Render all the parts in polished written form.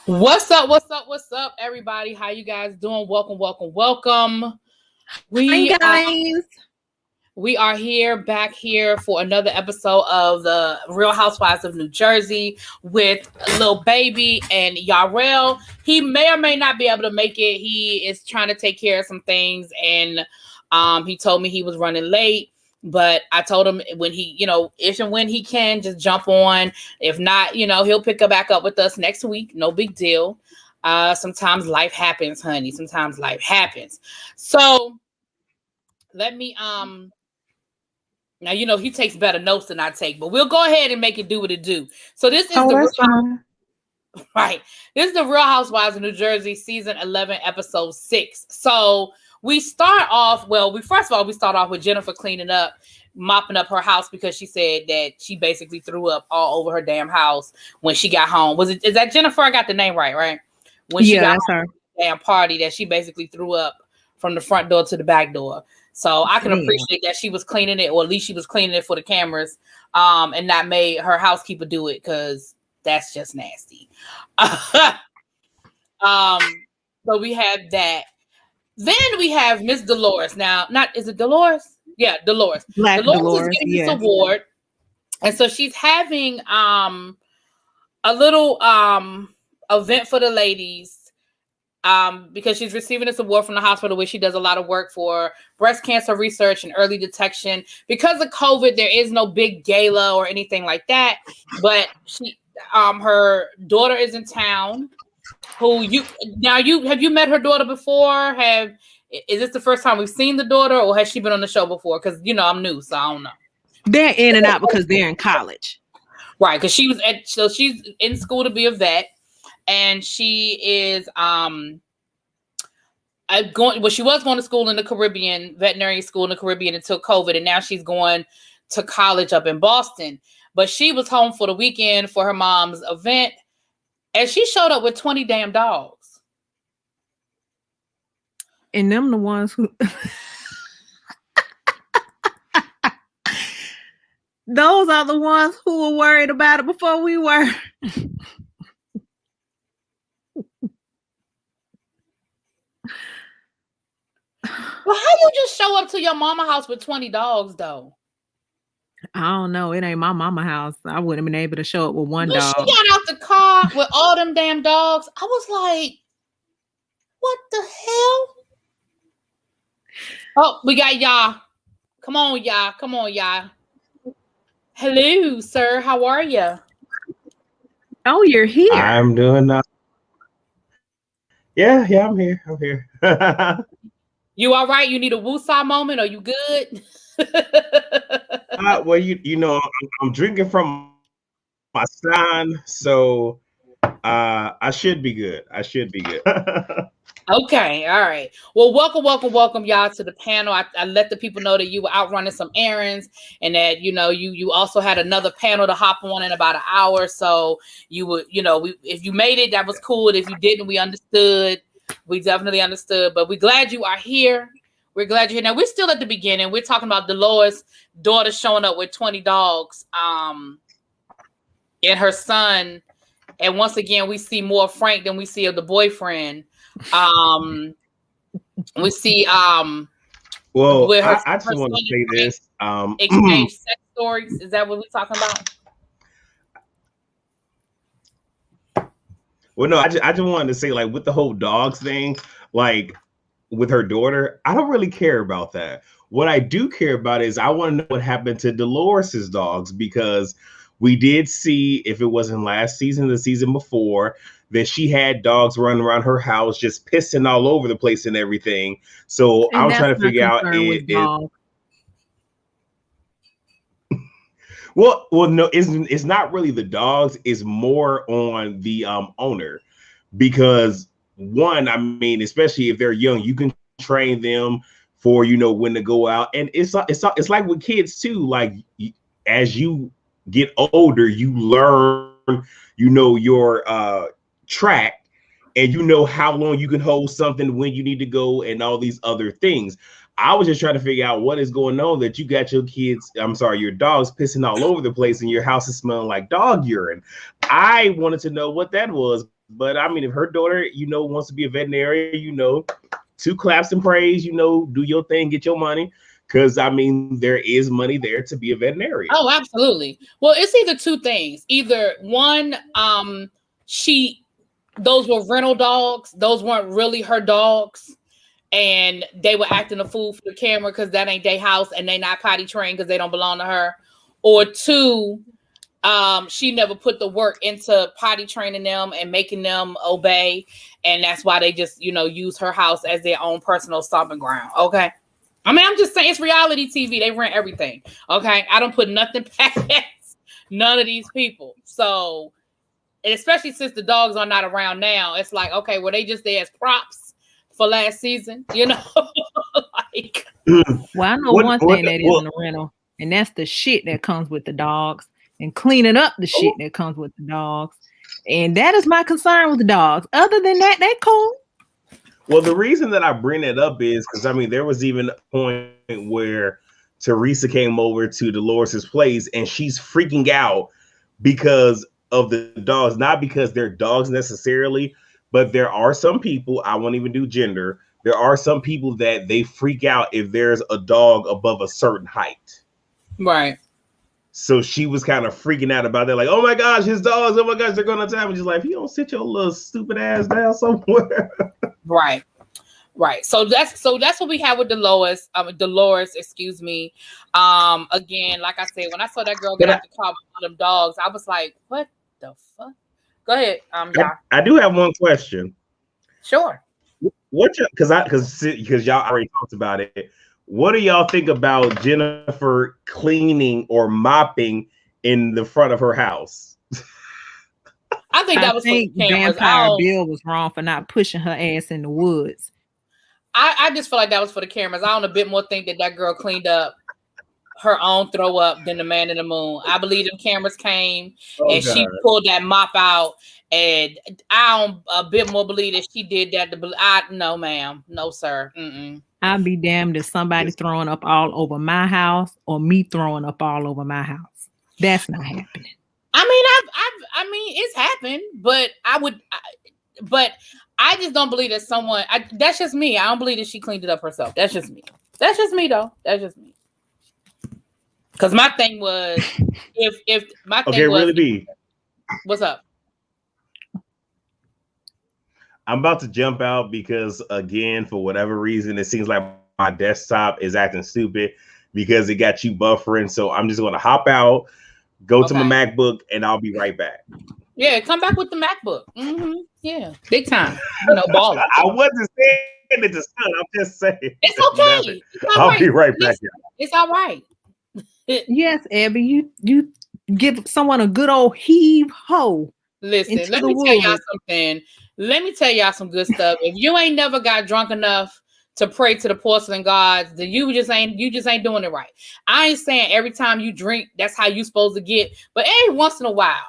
What's up? What's up? What's up, everybody? How you guys doing? Welcome, welcome, welcome. Hi We are guys. we are here back here for another episode of the Real Housewives of New Jersey with LilBaby and Yarrell. He may or may not be able to make it. He is trying to take care of some things, and he told me he was running late. But I told him when he, if and when he can, just jump on. If not, he'll pick up back up with us next week. No big deal. Sometimes life happens, honey. Sometimes life happens. So let me now he takes better notes than I take, but we'll go ahead and make it do what it do. So this is Oh, the that's fine. right. This is the Real Housewives of New Jersey, season 11, episode 6. So we start off, first of all, we start off with Jennifer cleaning up, mopping up her house because she said that she basically threw up all over her damn house when she got home. Is that Jennifer? I got the name right? When she got That's home her. from the damn party, that she basically threw up from the front door to the back door. So I can Yeah. appreciate that she was cleaning it, or at least she was cleaning it for the cameras, and not made her housekeeper do it, because that's just nasty. So we have that. Then we have Miss Dolores. Now, is it Dolores? Yeah, Dolores. Black Dolores is Dolores, getting this yes. award, and so she's having a little event for the ladies, because she's receiving this award from the hospital where she does a lot of work for breast cancer research and early detection. Because of COVID, there is no big gala or anything like that. But her daughter is in town. Have you met her daughter before? Is this the first time we've seen the daughter, or has she been on the show before? Because I'm new, so I don't know. They're in and out because they're in college. Right, because she's in school to be a vet, and she is she was going to school in the Caribbean, veterinary school in the Caribbean, until COVID, and now she's going to college up in Boston. But she was home for the weekend for her mom's event, and she showed up with 20 damn dogs. And them the ones who those are the ones who were worried about it before we were. Well, how you just show up to your mama house with 20 dogs, though? I don't know. It ain't my mama house. I wouldn't have been able to show up with one When dog. she got out the car with all them damn dogs, I was like, what the hell? Oh, we got y'all. Come on, y'all. Hello, sir. How are you? Oh, you're here. I'm doing yeah, I'm here. You all right? You need a woosah moment? Are you good? Well, I'm drinking from my son, so I should be good. Okay, all right. Well, welcome, y'all, to the panel. I let the people know that you were out running some errands, and that you also had another panel to hop on in about an hour. So you would, if you made it, that was cool. And if you didn't, we understood. We definitely understood. But we're glad you are here. We're glad you're here. Now we're still at the beginning. We're talking about Dolores' daughter showing up with 20 dogs, and her son. And once again, we see more of Frank than we see of the boyfriend. We see well, I just want to say this. Exchange sex stories. Is that what we're talking about? Well, no, I just wanted to say, like, with the whole dogs thing, like with her daughter, I don't really care about that. What I do care about is I want to know what happened to Dolores's dogs, because we did see, if it wasn't last season, the season before, that she had dogs running around her house just pissing all over the place and everything. So And I was trying to figure out Well, no, it's not really the dogs. It's more on the owner, because one, I mean, especially if they're young, you can train them for when to go out, and it's like with kids too. Like, as you get older, you learn, your track, and how long you can hold something, when you need to go, and all these other things. I was just trying to figure out what is going on, that you got your dogs pissing all over the place and your house is smelling like dog urine. I wanted to know what that was, But I mean, if her daughter, wants to be a veterinarian, 2 claps and praise, do your thing, get your money. Because I mean, there is money there to be a veterinarian. Oh, absolutely. Well, it's either 2 things. Either one, those were rental dogs. Those weren't really her dogs. And they were acting a fool for the camera because that ain't their house and they not potty trained because they don't belong to her. Or 2, she never put the work into potty training them and making them obey. And that's why they just, use her house as their own personal stomping ground. Okay. I mean, I'm just saying it's reality TV. They rent everything. Okay. I don't put nothing past none of these people. So, and especially since the dogs are not around now, it's like, okay, were they just there as props for last season? Like, well, I know one thing that isn't a rental, and that's the shit that comes with the dogs and cleaning up the shit that comes with the dogs. And that is my concern with the dogs. Other than that, they cool. Well, the reason that I bring that up is because, I mean, there was even a point where Teresa came over to Dolores's place and she's freaking out because of the dogs, not because they're dogs necessarily, but there are some people, I won't even do gender, there are some people that they freak out if there's a dog above a certain height. Right. So she was kind of freaking out about that, like, oh my gosh, his dogs, oh my gosh, they're going to attack. And she's like, if you don't sit your little stupid ass down somewhere. Right. So that's what we have with Dolores, excuse me. Again, like I said, when I saw that girl get out the car with one of them dogs, I was like, what the fuck? Go ahead. Yeah. I do have one question. Sure. Because y'all already talked about it. What do y'all think about Jennifer cleaning or mopping in the front of her house? I think that was for Vampire Bill was wrong for not pushing her ass in the woods. I just feel like that was for the cameras. I don't a bit more think that girl cleaned up her own throw up than the Man in the Moon. I believe them cameras came she pulled that mop out, and I don't a bit more believe that she did that. No, ma'am, no, sir. Mm-mm. I'd be damned if somebody throwing up all over my house or me throwing up all over my house. That's not happening. I mean, it's happened, but but I just don't believe that someone. That's just me. I don't believe that she cleaned it up herself. That's just me. That's just me, though. That's just me. Because my thing was, if my thing was, ReallyB, what's up? I'm about to jump out because, again, for whatever reason, it seems like my desktop is acting stupid because it got you buffering. So I'm just going to hop out, go to my MacBook, and I'll be right back. Yeah, come back with the MacBook. Mm-hmm. Yeah, big time. Baller. I wasn't saying it to son. I'm just saying. It's okay. I'll be right back. It's all right. Yes, Abby, you give someone a good old heave ho. Listen, let me tell y'all something. Let me tell y'all some good stuff. If you ain't never got drunk enough to pray to the porcelain gods, then you just ain't doing it right. I ain't saying every time you drink, that's how you supposed to get, but every once in a while,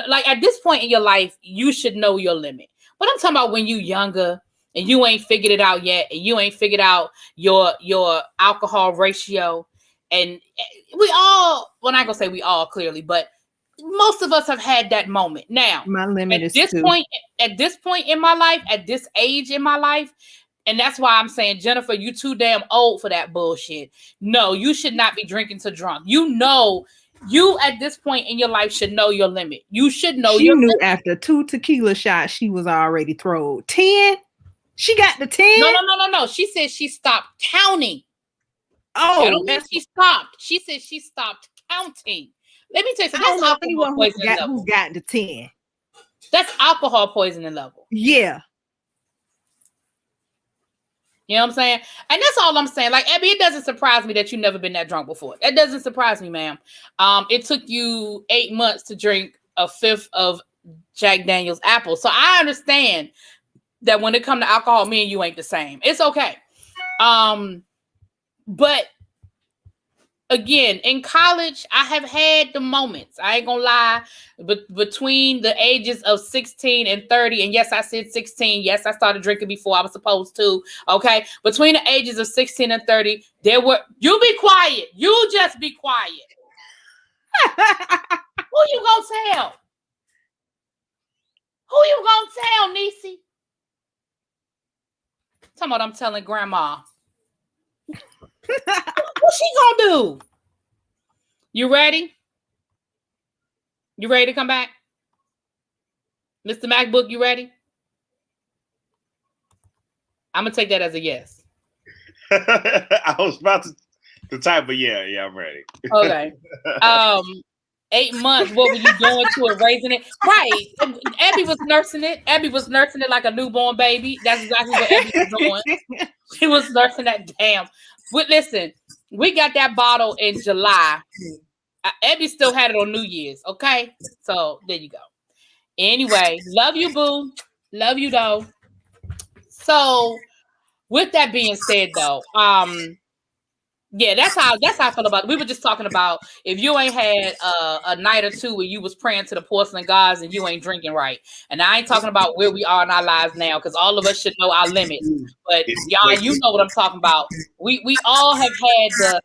like at this point in your life, you should know your limit. But I'm talking about when you younger and you ain't figured it out yet, and you ain't figured out your alcohol ratio. And we all, well, I'm not gonna say we all clearly, but most of us have had that moment. Now, my limit at this point in my life, at this age in my life, and that's why I'm saying, Jennifer, you too damn old for that bullshit. No, you should not be drinking to drunk. You at this point in your life should know your limit. You should know your limit. After 2 tequila shots, she was already thrown. 10? She got the 10? No. She said she stopped counting. Oh, I don't mean she stopped. She said she stopped counting. Let me tell you something. That's alcohol poisoning level. Who's got the 10? That's alcohol poisoning level. Yeah. You know what I'm saying? And that's all I'm saying. Like, Abby, it doesn't surprise me that you've never been that drunk before. That doesn't surprise me, ma'am. It took you 8 months to drink a fifth of Jack Daniel's apple. So I understand that when it comes to alcohol, me and you ain't the same. It's okay. But again, in college, I have had the moments. I ain't gonna lie. But between the ages of 16 and 30, and yes, I said 16. Yes, I started drinking before I was supposed to. Okay. Between the ages of 16 and 30, you be quiet. You just be quiet. Who you gonna tell? Who you gonna tell, Niecy? Talking about I'm telling grandma. What she gonna do? You ready? You ready to come back? Mr. MacBook, you ready? I'm gonna take that as a yes. I was about to type, but yeah, I'm ready. Okay. 8 months. What were you doing to it, raising it? Right. Abby was nursing it. Abby was nursing it like a newborn baby. That's exactly what Abby was doing. She was nursing that damn. But listen, we got that bottle in July. Abby still had it on New Year's. Okay, so there you go. Anyway, love you, boo. Love you, though. So, with that being said, though, yeah, that's how I feel about it. We were just talking about if you ain't had a night or two where you was praying to the porcelain gods and you ain't drinking right. And I ain't talking about where we are in our lives now, because all of us should know our limits. But y'all, you know what I'm talking about. We all have had the.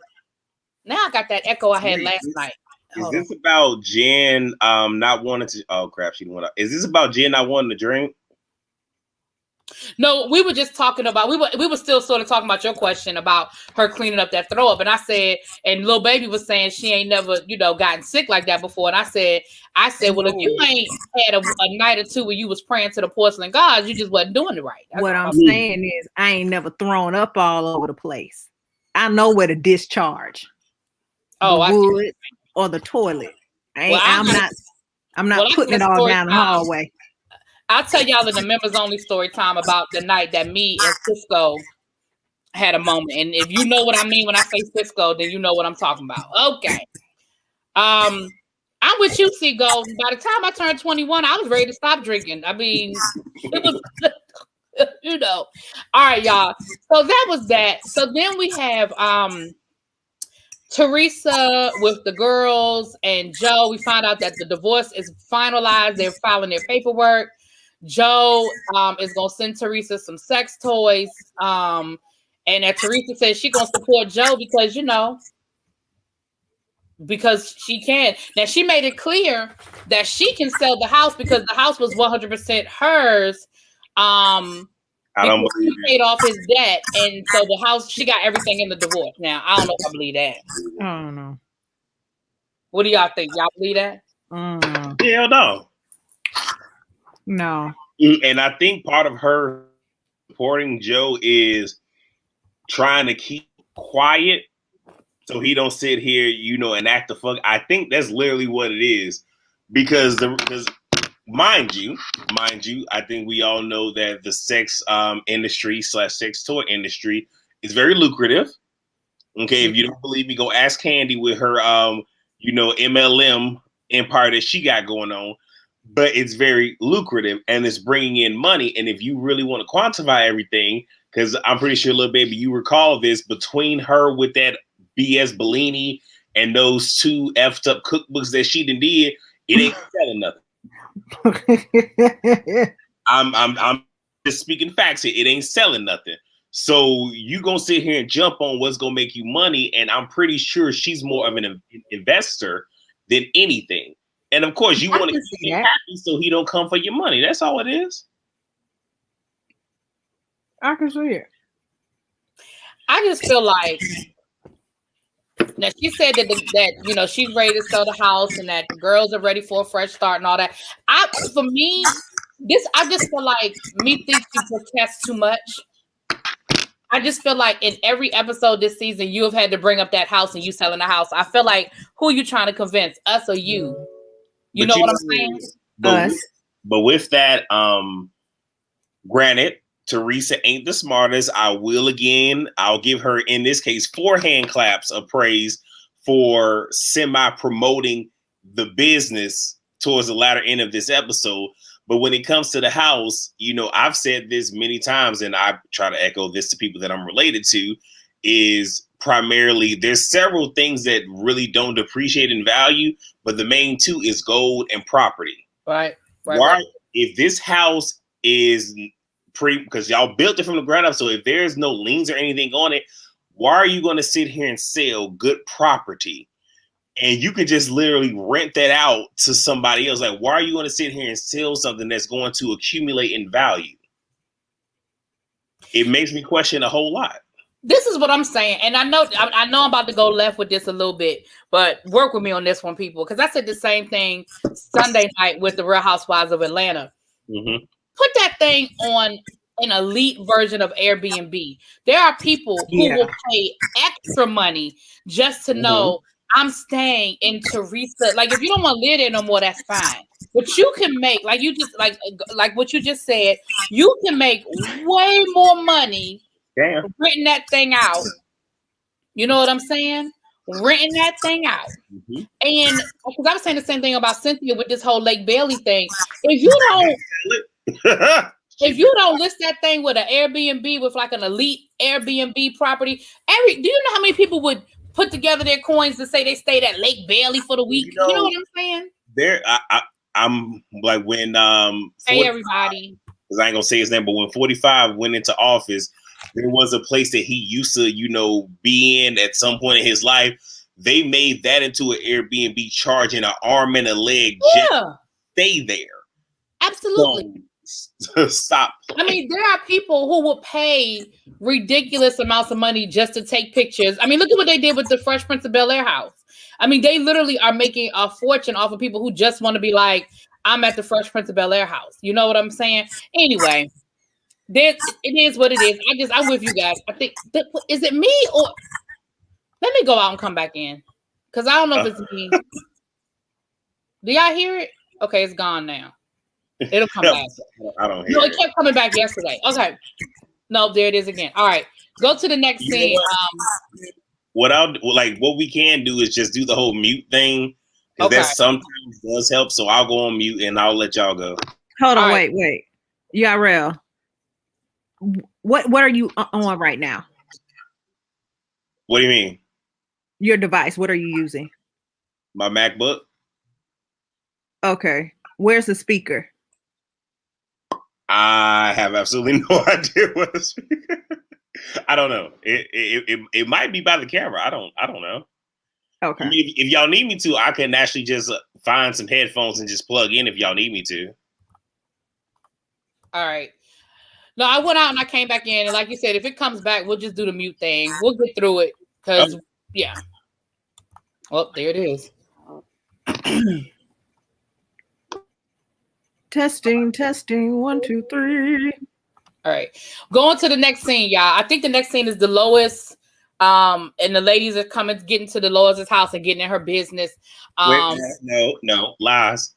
Now I got that echo I had last night. Is this about Jen not wanting to? Oh crap, she didn't want to. Is this about Jen not wanting to drink? No, we were just talking about we were still sort of talking about your question about her cleaning up that throw up, and I said, and LilBaby was saying she ain't never gotten sick like that before, and I said, well, if you ain't had a night or two where you was praying to the porcelain gods, you just wasn't doing it right. That's what I'm saying is I ain't never thrown up all over the place. I know where to discharge. Oh, the wood or the toilet. I'm not putting it all down the hallway. I'll tell y'all in the members only story time about the night that me and Cisco had a moment. And if you know what I mean when I say Cisco, then you know what I'm talking about. Okay. I'm with you, Seago. By the time I turned 21, I was ready to stop drinking. I mean, it was, All right, y'all. So that was that. So then we have Teresa with the girls and Joe. We found out that the divorce is finalized. They're filing their paperwork. Joe is gonna send Teresa some sex toys. And that Teresa says she's gonna support Joe because she can. Now she made it clear that she can sell the house because the house was 100% hers. I don't believe he paid off his debt, and so the house, she got everything in the divorce. Now I don't know if I believe that. I don't know. What do y'all think? Y'all believe that? Hell no. No. And I think part of her supporting Joe is trying to keep quiet so he don't sit here, and act the fuck. I think that's literally what it is, because mind you, I think we all know that the sex industry / sex toy industry is very lucrative. Okay, if you don't believe me, go ask Candy with her MLM empire that she got going on. But it's very lucrative and it's bringing in money. And if you really want to quantify everything, because I'm pretty sure, LilBaby, you recall this, between her with that BS Bellini and those 2 effed up cookbooks that she done did, it ain't selling nothing. I'm just speaking facts here. It ain't selling nothing. So you gonna sit here and jump on what's gonna make you money, and I'm pretty sure she's more of an investor than anything. And of course, you want to keep him happy so he don't come for your money. That's all it is. I can see it. I just feel like now she said that she's ready to sell the house and that the girls are ready for a fresh start and all that. I just feel like me thinks she protests too much. I just feel like in every episode this season, you have had to bring up that house and you selling the house. I feel like, who are you trying to convince, us or you? You know what I'm saying? But with that, granted, Teresa ain't the smartest. I'll give her, in this case, 4 hand claps of praise for semi-promoting the business towards the latter end of this episode. But when it comes to the house, I've said this many times, and I try to echo this to people that I'm related to, is primarily there's several things that really don't depreciate in value, but the main 2 is gold and property. Right. If this house is because y'all built it from the ground up, so if there's no liens or anything on it, why are you going to sit here and sell good property And you could just literally rent that out to somebody else. Like, why are you going to sit here and sell something that's going to accumulate in value? It makes me question a whole lot. This is what I'm saying, and I know I'm about to go left with this a little bit, but work with me on this one, people, because I said the same thing Sunday night with the Real Housewives of Atlanta. Mm-hmm. Put that thing on an elite version of Airbnb. There are people who will pay extra money just to know I'm staying in Teresa. Like, if you don't want to live there no more, that's fine. But you can make, like you just like what you just said, you can make way more money. Damn. Renting that thing out. You know what I'm saying? Renting that thing out. Mm-hmm. And because I was saying the same thing about Cynthia with this whole Lake Bailey thing. If you don't list that thing with an Airbnb, with like an elite Airbnb property, do you know how many people would put together their coins to say they stayed at Lake Bailey for the week? You know what I'm saying? I'm like when hey everybody. Because I ain't gonna say his name, but when 45 went into office, there was a place that he used to, be in at some point in his life. They made that into an Airbnb, charging an arm and a leg just to stay there. Absolutely. So, stop. I mean, there are people who will pay ridiculous amounts of money just to take pictures. I mean, look at what they did with the Fresh Prince of Bel-Air house. I mean, they literally are making a fortune off of people who just want to be like, I'm at the Fresh Prince of Bel-Air house. You know what I'm saying? Anyway. It is what it is. I'm with you guys. I think is it me or let me go out and come back in because I don't know if it's me. Do y'all hear it? Okay, it's gone now. It'll come back. I don't hear it. It kept coming back yesterday. Okay, no, there it is again. All right, go to the next scene. What we can do is just do the whole mute thing because that sometimes does help. So I'll go on mute and I'll let y'all go. Hold on, wait. URL. What are you on right now? What do you mean? Your device. What are you using? My MacBook. Okay. Where's the speaker? I have absolutely no idea what the speaker. I don't know. It might be by the camera. I don't know. Okay. I mean, if y'all need me to, I can actually just find some headphones and just plug in if y'all need me to. All right. No, I went out and I came back in, and like you said, if it comes back, we'll just do the mute thing. We'll get through it because, yeah. Oh, there it is. Testing. 1, 2, 3. All right, going to the next scene, y'all. I think the next scene is Dolores, and the ladies are getting to Dolores' house and getting in her business. Wait, no, lies.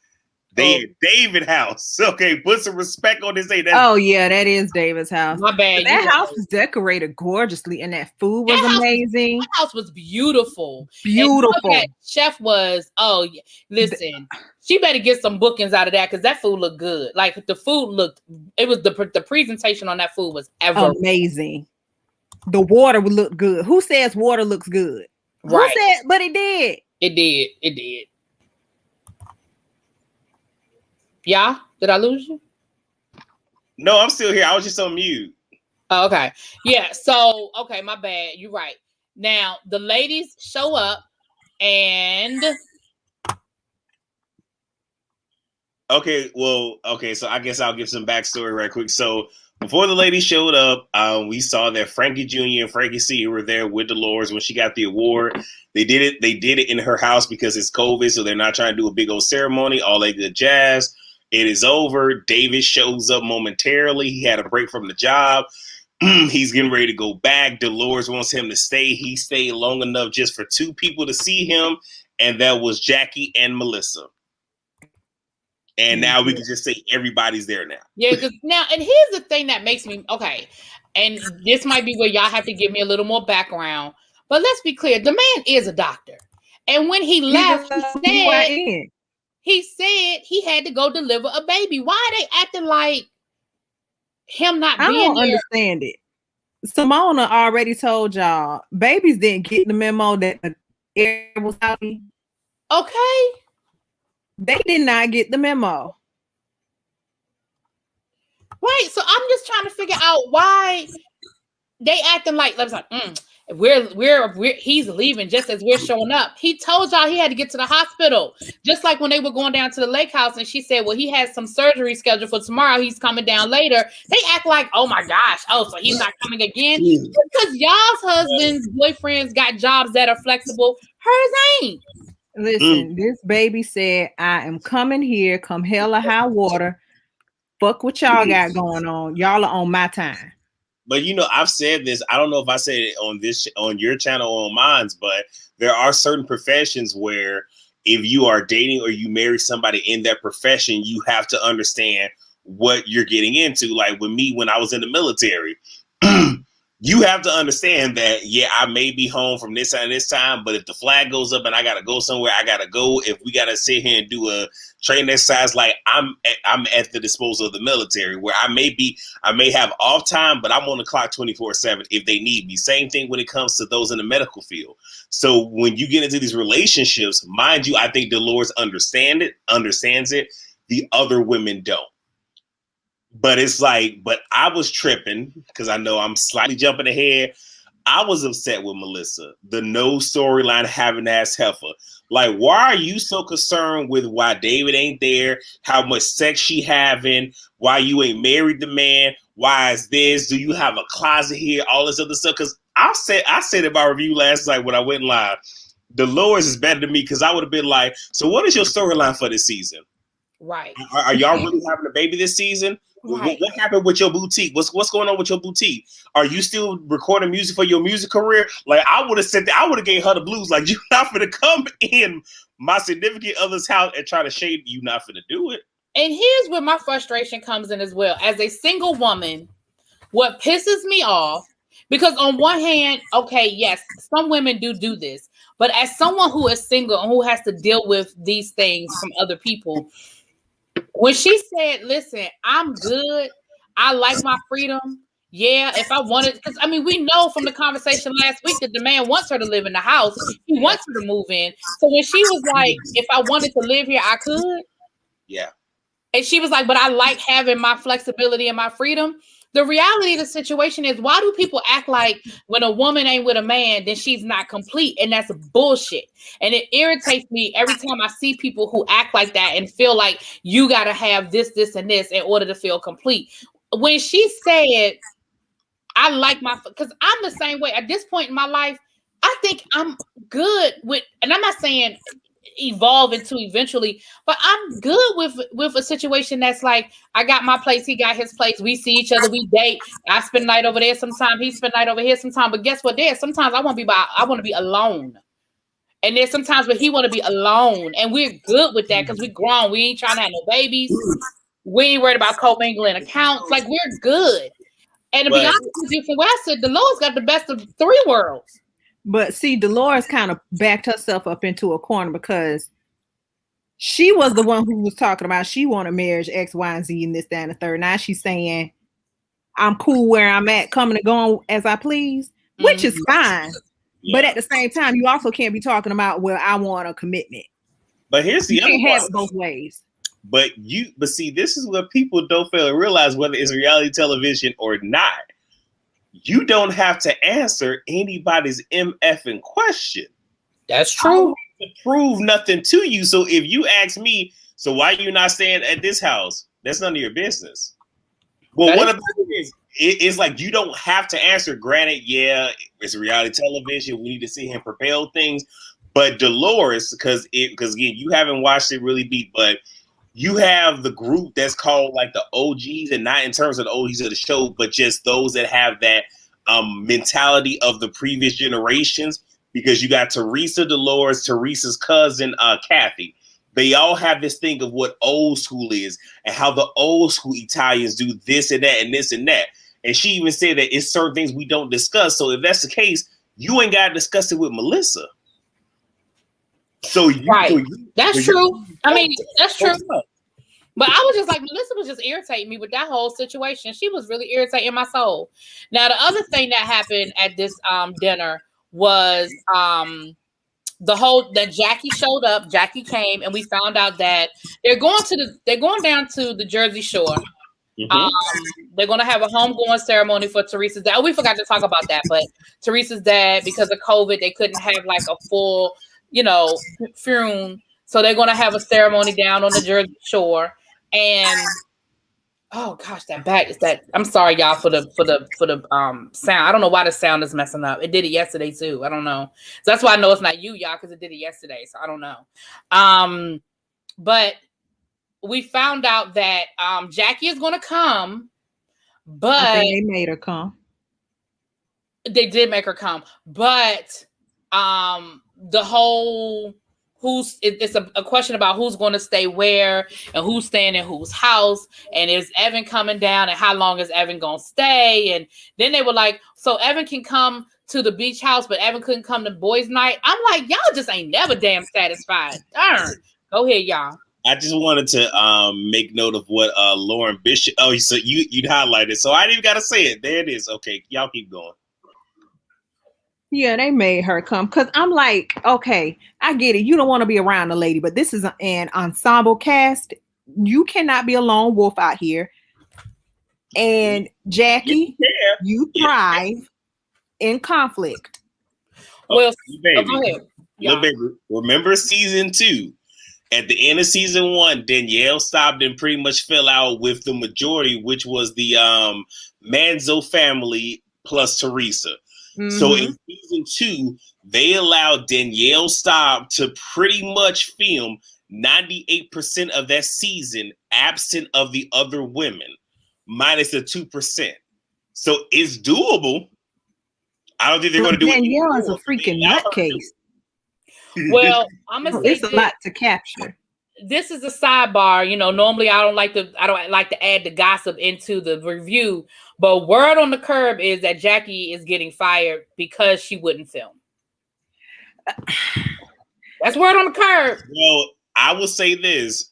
They at David's house. Okay, put some respect on this day. That is David's house. My bad. That house was decorated gorgeously, and that food was amazing. That house was beautiful. Beautiful. That chef was. Oh, yeah. Listen, she better get some bookings out of that because that food looked good. Like the food looked. It was the presentation on that food was amazing. The water would look good. Who says water looks good? Right. Who said? But it did. It did. Yeah, did I lose you? No, I'm still here. I was just on mute. Oh, okay. Yeah. So, okay, my bad. You're right. Now the ladies show up and. Okay. So I guess I'll give some backstory right quick. So before the ladies showed up, we saw that Frankie Jr. and Frankie C were there with Dolores when she got the award. They did it in her house because it's COVID, so they're not trying to do a big old ceremony. All that good jazz. It is over. David shows up momentarily. He had a break from the job. He's getting ready to go back. Dolores wants him to stay. He stayed long enough just for 2 people to see him, and that was Jackie and Melissa. And now we can just say everybody's there now. Yeah, because now, and here's the thing that makes me, okay, and this might be where y'all have to give me a little more background, but let's be clear. The man is a doctor. And when he left, he said he had to go deliver a baby. Why are they acting like him not being there? I don't understand it. Simona already told y'all, babies didn't get the memo that the air was out. Okay. They did not get the memo. Right. So I'm just trying to figure out why they acting like, he's leaving just as we're showing up. He told y'all he had to get to the hospital, just like when they were going down to the lake house, and she said, well, he has some surgery scheduled for tomorrow, he's coming down later. They act like, oh my gosh, oh, so he's not coming again, because y'all's husbands, boyfriends got jobs that are flexible. Hers ain't. Listen, this baby said, I am coming here, come hell or high water. Fuck what y'all got going on. Y'all are on my time. But I've said this. I don't know if I said it on your channel or on mine's, but there are certain professions where if you are dating or you marry somebody in that profession, you have to understand what you're getting into. Like with me, when I was in the military, you have to understand that, I may be home from this and this time, but if the flag goes up and I got to go somewhere, I got to go. If we got to sit here and do a training exercise, like I'm at the disposal of the military, where I may have off time, but I'm on the clock 24/7 if they need me. Same thing when it comes to those in the medical field. So when you get into these relationships, mind you, I think Dolores understands it. The other women don't. But it's like, but I was tripping because I know I'm slightly jumping ahead. I was upset with Melissa. The no storyline having ass heifer. Like, why are you so concerned with why David ain't there? How much sex she having? Why you ain't married the man? Why is this? Do you have a closet here? All this other stuff. Because I said in my review last night when I went live, Dolores is better than me because I would have been like, so what is your storyline for this season? Right. Are y'all really having a baby this season? Right. What happened with your boutique? What's going on with your boutique? Are you still recording music for your music career? Like I would have said that, I would have gave her the blues. Like, you're not gonna come in my significant other's house and try to shade you. Not gonna do it. And here's where my frustration comes in as well. As a single woman, what pisses me off, because on one hand, okay, yes, some women do this, but as someone who is single and who has to deal with these things from other people, when she said, listen, I'm good, I like my freedom. Yeah, if I wanted, because I mean, we know from the conversation last week that the man wants her to live in the house. He wants her to move in. So when she was like, if I wanted to live here, I could. Yeah. And she was like, but I like having my flexibility and my freedom. The reality of the situation is, why do people act like when a woman ain't with a man, then she's not complete? And that's bullshit. And it irritates me every time I see people who act like that and feel like you got to have this, this, and this in order to feel complete. When she said, I like my, because I'm the same way at this point in my life, I think I'm good with, and I'm not saying evolve into eventually, but I'm good with a situation that's like, I got my place, he got his place, we see each other, we date, I spend night over there sometime, he spend night over here sometime, but guess what, sometimes I want to be alone, and there's sometimes where he want to be alone, and we're good with that because we grown, we ain't trying to have no babies, we ain't worried about commingling accounts, like we're good. And to be honest with you, from what I said, Dolores got the best of three worlds. But see, Dolores kind of backed herself up into a corner because she was the one who was talking about she wanted marriage, X, Y, and Z, and this, that, and the third. Now she's saying, I'm cool where I'm at, coming and going as I please, which is fine. Yeah. But at the same time, you also can't be talking about, well, I want a commitment. But here's the other part. You can't have it both ways. But see, this is what people don't fail to realize, whether it's reality television or not. You don't have to answer anybody's MF question. That's true. To prove nothing to you. So if you ask me, so why are you not staying at this house? That's none of your business. Well, what about this? It's like you don't have to answer. Granted, yeah, it's reality television. We need to see him propel things. But Dolores, because again, you haven't watched it really beat, but you have the group that's called like the OGs, and not in terms of the OGs of the show, but just those that have that mentality of the previous generations, because you got Teresa, Dolores, Teresa's cousin, Kathy. They all have this thing of what old school is and how the old school Italians do this and that and this and that. And she even said that it's certain things we don't discuss. So if that's the case, you ain't got to discuss it with Melissa. So that's true. I mean, that's true. But I was just like, Melissa was just irritating me with that whole situation. She was really irritating my soul. Now, the other thing that happened at this dinner was that Jackie showed up. Jackie came, and we found out that they're going down to the Jersey Shore They're gonna have a homegoing ceremony for Teresa's dad. Oh, we forgot to talk about that, but Teresa's dad, because of COVID, they couldn't have like a full, funeral. So they're gonna have a ceremony down on the Jersey Shore. And oh gosh, that back is that. I'm sorry, y'all, for the sound. I don't know why the sound is messing up. It did it yesterday too. I don't know. So that's why I know it's not you, y'all, because it did it yesterday. So I don't know. But we found out that Jackie is going to come, but they made her come. They did make her come, but the whole it's a question about who's going to stay where and who's staying in whose house, and is Evan coming down, and how long is Evan going to stay? And then they were like, so Evan can come to the beach house, but Evan couldn't come to boys' night. I'm like, y'all just ain't never damn satisfied. Darn. Go ahead, y'all. I just wanted to make note of what Lauren Bishop. Oh, so you'd highlighted, so I didn't even gotta say it. There it is. Okay, y'all keep going. Yeah, they made her come because I'm like, okay, I get it. You don't want to be around the lady, but this is an ensemble cast. You cannot be a lone wolf out here. And Jackie, you thrive in conflict. Well, go ahead. LilBaby, remember season 2? At the end of season 1, Danielle stopped and pretty much fell out with the majority, which was the Manzo family plus Teresa. Mm-hmm. So in season 2, they allowed Danielle Staub to pretty much film 98% of that season, absent of the other women, minus the 2%. So it's doable. I don't think they're going to do it. Danielle is a freaking nutcase. Well, I'm gonna say it's a lot to capture. This is a sidebar. Normally I don't like to add the gossip into the review, but word on the curb is that Jackie is getting fired because she wouldn't film. That's word on the curb. Well, I will say this.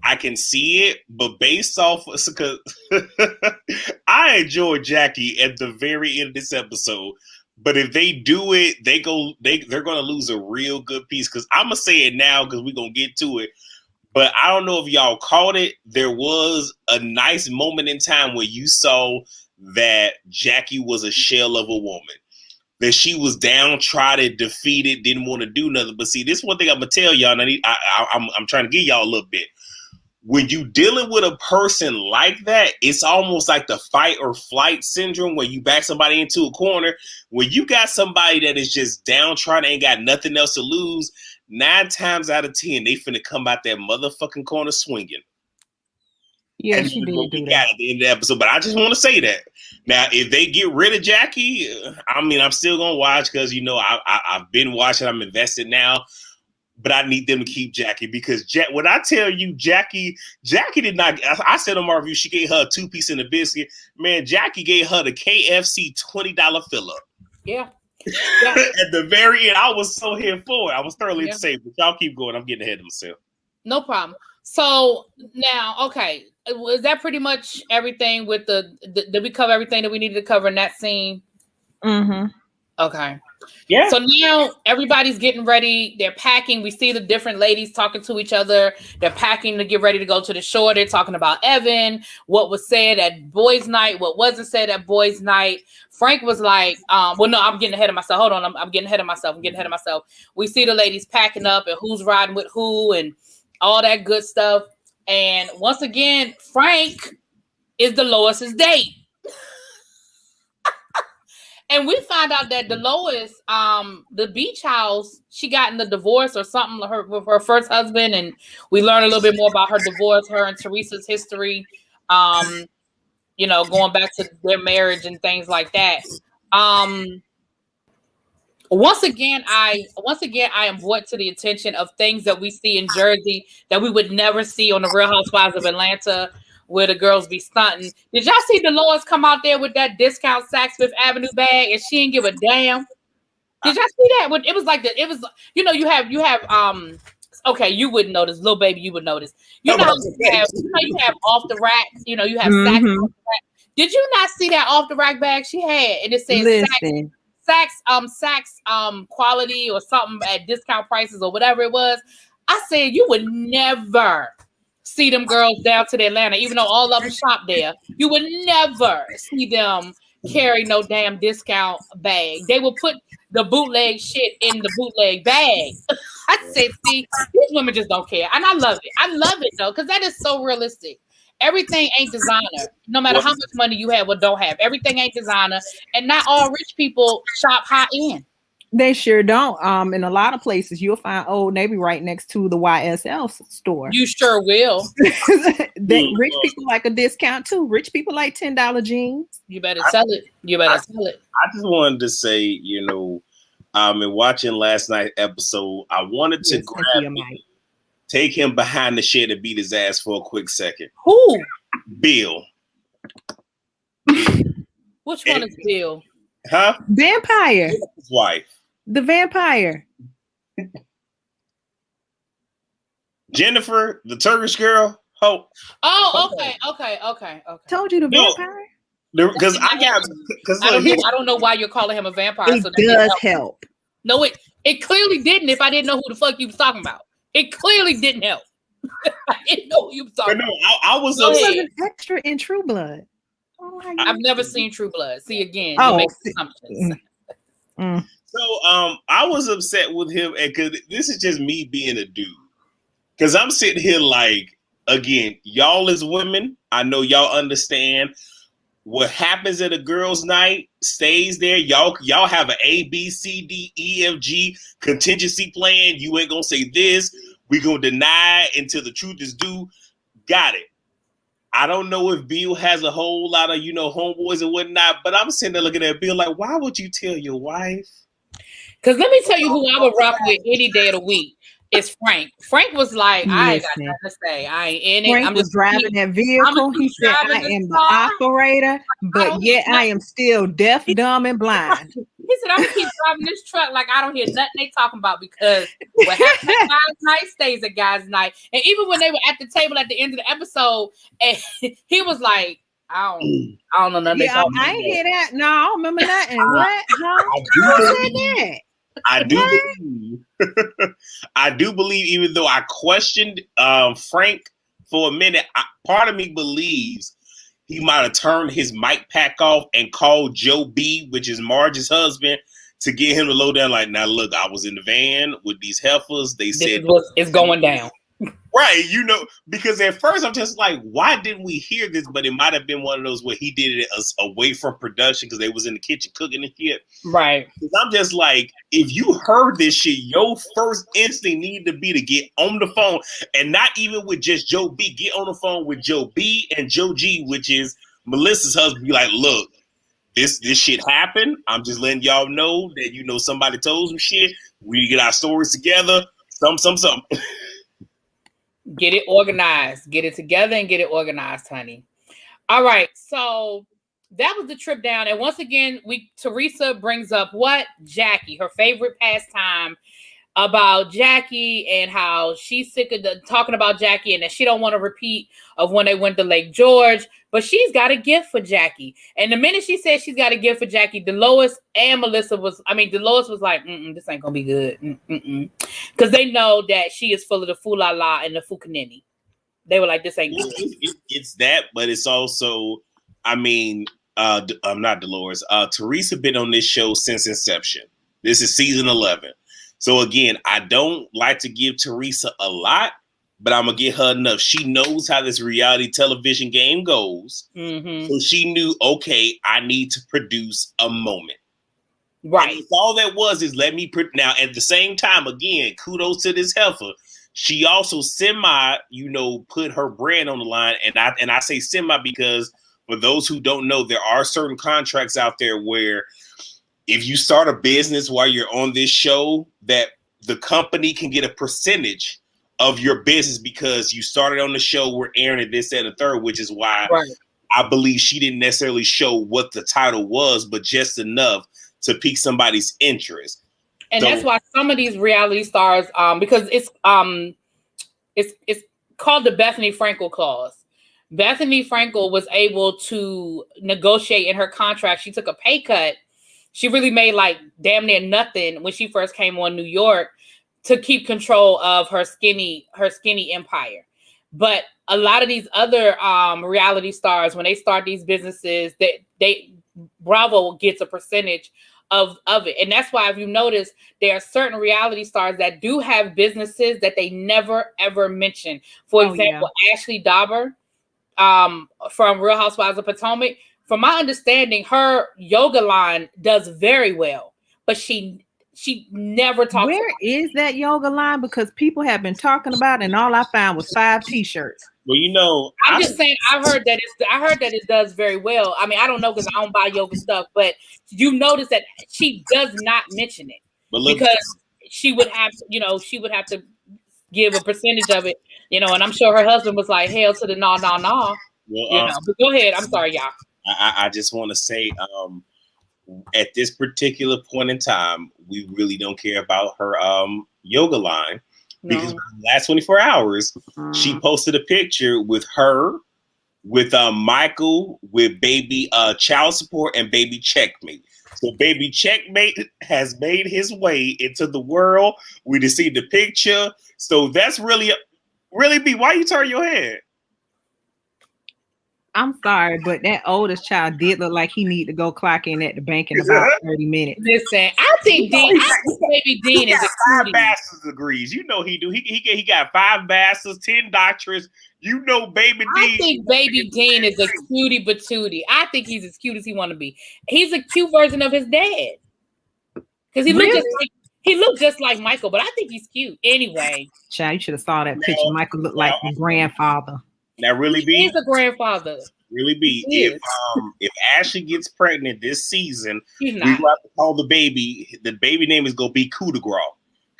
I can see it, but based off because I enjoyed Jackie at the very end of this episode. But if they do it, they're going to lose a real good piece. Because I'm going to say it now because we're going to get to it. But I don't know if y'all caught it. There was a nice moment in time where you saw that Jackie was a shell of a woman. That she was downtrodden, defeated, didn't want to do nothing. But see, this one thing I'm going to tell y'all, and I'm trying to give y'all a little bit. When you dealing with a person like that, it's almost like the fight or flight syndrome where you back somebody into a corner. When you got somebody that is just downtrodden, ain't got nothing else to lose, 9 times out of 10, they finna come out that motherfucking corner swinging. Yeah, she did do that at the end of the episode. But I just want to say that. Now, if they get rid of Jackie, I'm still going to watch because, I've been watching. I'm invested now. But I need them to keep Jackie because when I tell you Jackie did not. I said on my review she gave her a 2-piece in the biscuit. Man, Jackie gave her the KFC $20 fill up. Yeah. At the very end, I was so here for it. I was thoroughly excited. But y'all keep going. I'm getting ahead of myself. No problem. So now, okay, was that pretty much everything with did we cover everything that we needed to cover in that scene? Mm-hmm. Okay. Yeah. So now everybody's getting ready. They're packing. We see the different ladies talking to each other. They're packing to get ready to go to the shore. They're talking about Evan, what was said at boys' night, what wasn't said at boys' night. Frank was like, well, no, I'm getting ahead of myself. Hold on. I'm getting ahead of myself. We see the ladies packing up and who's riding with who and all that good stuff. And once again, Frank is Dolores' date. And we find out that Dolores, the beach house, she got in the divorce or something with her first husband. And we learn a little bit more about her divorce, her and Teresa's history, going back to their marriage and things like that. Once again, I am brought to the attention of things that we see in Jersey that we would never see on the Real Housewives of Atlanta, where the girls be stunting. Did y'all see Dolores come out there with that discount Saks Fifth Avenue bag and she didn't give a damn? Did y'all see that? It was like you have okay, you wouldn't notice, LilBaby, you would notice. You have off the rack, you have Saks off the rack. Did you not see that off the rack bag she had? And it says Saks quality or something at discount prices or whatever it was. I said you would never see them girls down to the Atlanta, even though all of them shop there. You would never see them carry no damn discount bag. They will put the bootleg shit in the bootleg bag. I say, see, these women just don't care. And I love it. I love it though, because that is so realistic. Everything ain't designer. No matter how much money you have or don't have, everything ain't designer. And not all rich people shop high end. They sure don't. In a lot of places, you'll find Old Navy right next to the YSL store. You sure will. Rich people like a discount too. Rich people like $10 jeans. You better sell it. You better sell it. I just wanted to say, you know, in watching last night's episode, I wanted to grab him, take him behind the shed and beat his ass for a quick second. Who? Bill. Which one is Bill? Huh? Vampire. His wife. The vampire. Jennifer, the Turkish girl. Oh, okay. Told you the vampire. Because I don't know why you're calling him a vampire. It does help. No, it clearly didn't. If I didn't know who the fuck you was talking about, it clearly didn't help. I didn't know who you was talking about. I was an extra in True Blood. Oh, I've never seen True Blood. See again. So I was upset with him, and because this is just me being a dude. Because I'm sitting here like, again, y'all as women, I know y'all understand what happens at a girls' night stays there. Y'all have an A, B, C, D, E, F, G contingency plan. You ain't gonna say this. We gonna deny until the truth is due. Got it. I don't know if Bill has a whole lot of, homeboys and whatnot, but I'm sitting there looking at Bill like, why would you tell your wife? Because let me tell you who I would rock with any day of the week. It's Frank. Frank was like, I ain't got nothing to say. I ain't in it. Frank was driving that vehicle. He said, I am the operator, but yet I am still deaf, dumb, and blind. He said, I'm going to keep driving this truck like I don't hear nothing they talking about, because what happens at guys' night stays at guys' night. And even when they were at the table at the end of the episode, and he was like, I don't know nothing. Yeah, I ain't hear that. No, I don't remember nothing. What? Who said that? I do believe, even though I questioned Frank for a minute, part of me believes he might have turned his mic pack off and called Joe B, which is Marge's husband, to get him to low down. Like, now look, I was in the van with these heifers. They said it's going down. Right, because at first I'm just like, why didn't we hear this? But it might have been one of those where he did it away from production because they was in the kitchen cooking and shit. Right. Because I'm just like, if you heard this shit, your first instinct needed to be to get on the phone, and not even with just Joe B. Get on the phone with Joe B and Joe G, which is Melissa's husband. Be like, look, this shit happened. I'm just letting y'all know that somebody told some shit. We get our stories together. Some. Get it organized. Get it together and get it organized, honey. All right. So that was the trip down. And once again, Teresa brings up Jackie, her favorite pastime, about Jackie and how she's sick of talking about Jackie and that she don't want to repeat of when they went to Lake George. But she's got a gift for Jackie. And the minute she said she's got a gift for Jackie, Dolores and Melissa Dolores was like, this ain't going to be good. Because they know that she is full of the foo-la-la and the fukanini. They were like, this ain't good. It's that, but it's also, I'm not Dolores. Teresa been on this show since inception. This is season 11. So again, I don't like to give Teresa a lot, but I'm going to get her enough. She knows how this reality television game goes. Mm-hmm. So she knew, okay, I need to produce a moment. Right. And all that was is let me now at the same time, again, kudos to this heifer. She also put her brand on the line. And I say semi because for those who don't know, there are certain contracts out there where if you start a business while you're on this show, that the company can get a percentage of your business because you started on the show, we're airing it, this, that, and the third, which is why I believe she didn't necessarily show what the title was, but just enough to pique somebody's interest. And that's why some of these reality stars, because it's called the Bethany Frankel clause. Bethany Frankel was able to negotiate in her contract. She took a pay cut. She really made like damn near nothing when she first came on New York to keep control of her skinny empire. But a lot of these other reality stars, when they start these businesses, they Bravo gets a percentage of it. And that's why, if you notice, there are certain reality stars that do have businesses that they never ever mention. For example, Ashley Dauber from Real Housewives of Potomac. From my understanding, her yoga line does very well, but she never talks. Where is that yoga line? Because people have been talking about it, and all I found was 5 T-shirts. Well, you know, I'm just saying, I heard that it does very well. I mean, I don't know because I don't buy yoga stuff, but you notice that she does not mention it because she would have to give a percentage of it, and I'm sure her husband was like, hell to the no. Well, but go ahead. I'm sorry, y'all. I just want to say, at this particular point in time, we really don't care about her yoga line. Because for the last 24 hours, she posted a picture with her, with Michael, with baby child support, and baby checkmate. So baby checkmate has made his way into the world. We just see the picture. So that's really B. Why you turn your head? I'm sorry, but that oldest child did look like he need to go clock in at the bank in about 30 minutes. Listen, I think baby Dean is a 5 bachelor's degrees. You know he do. He got 5 bachelors, 10 doctorates. You know, baby Dean. I think baby Dean is a cutie patootie. I think he's as cute as he want to be. He's a cute version of his dad because he looked just like Michael, but I think he's cute anyway. Child, you should have saw that picture. Michael looked like the grandfather. Now, really, B. He's a grandfather. Really, B. If Ashley gets pregnant this season, we have to call the baby. The baby name is gonna be Coup de Grace.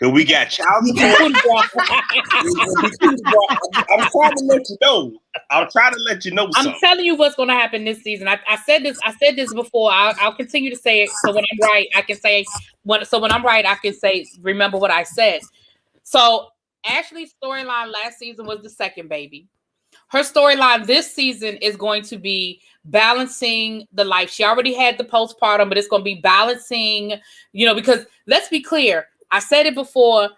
Cause we got child support. I'm trying to let you know. I'm trying to let you know something. I'm telling you what's gonna happen this season. I said this before. I'll continue to say it. So when I'm right, I can say remember what I said. So Ashley's storyline last season was the second baby. Her storyline this season is going to be balancing the life. She already had the postpartum, but it's going to be balancing, because let's be clear. I said it before.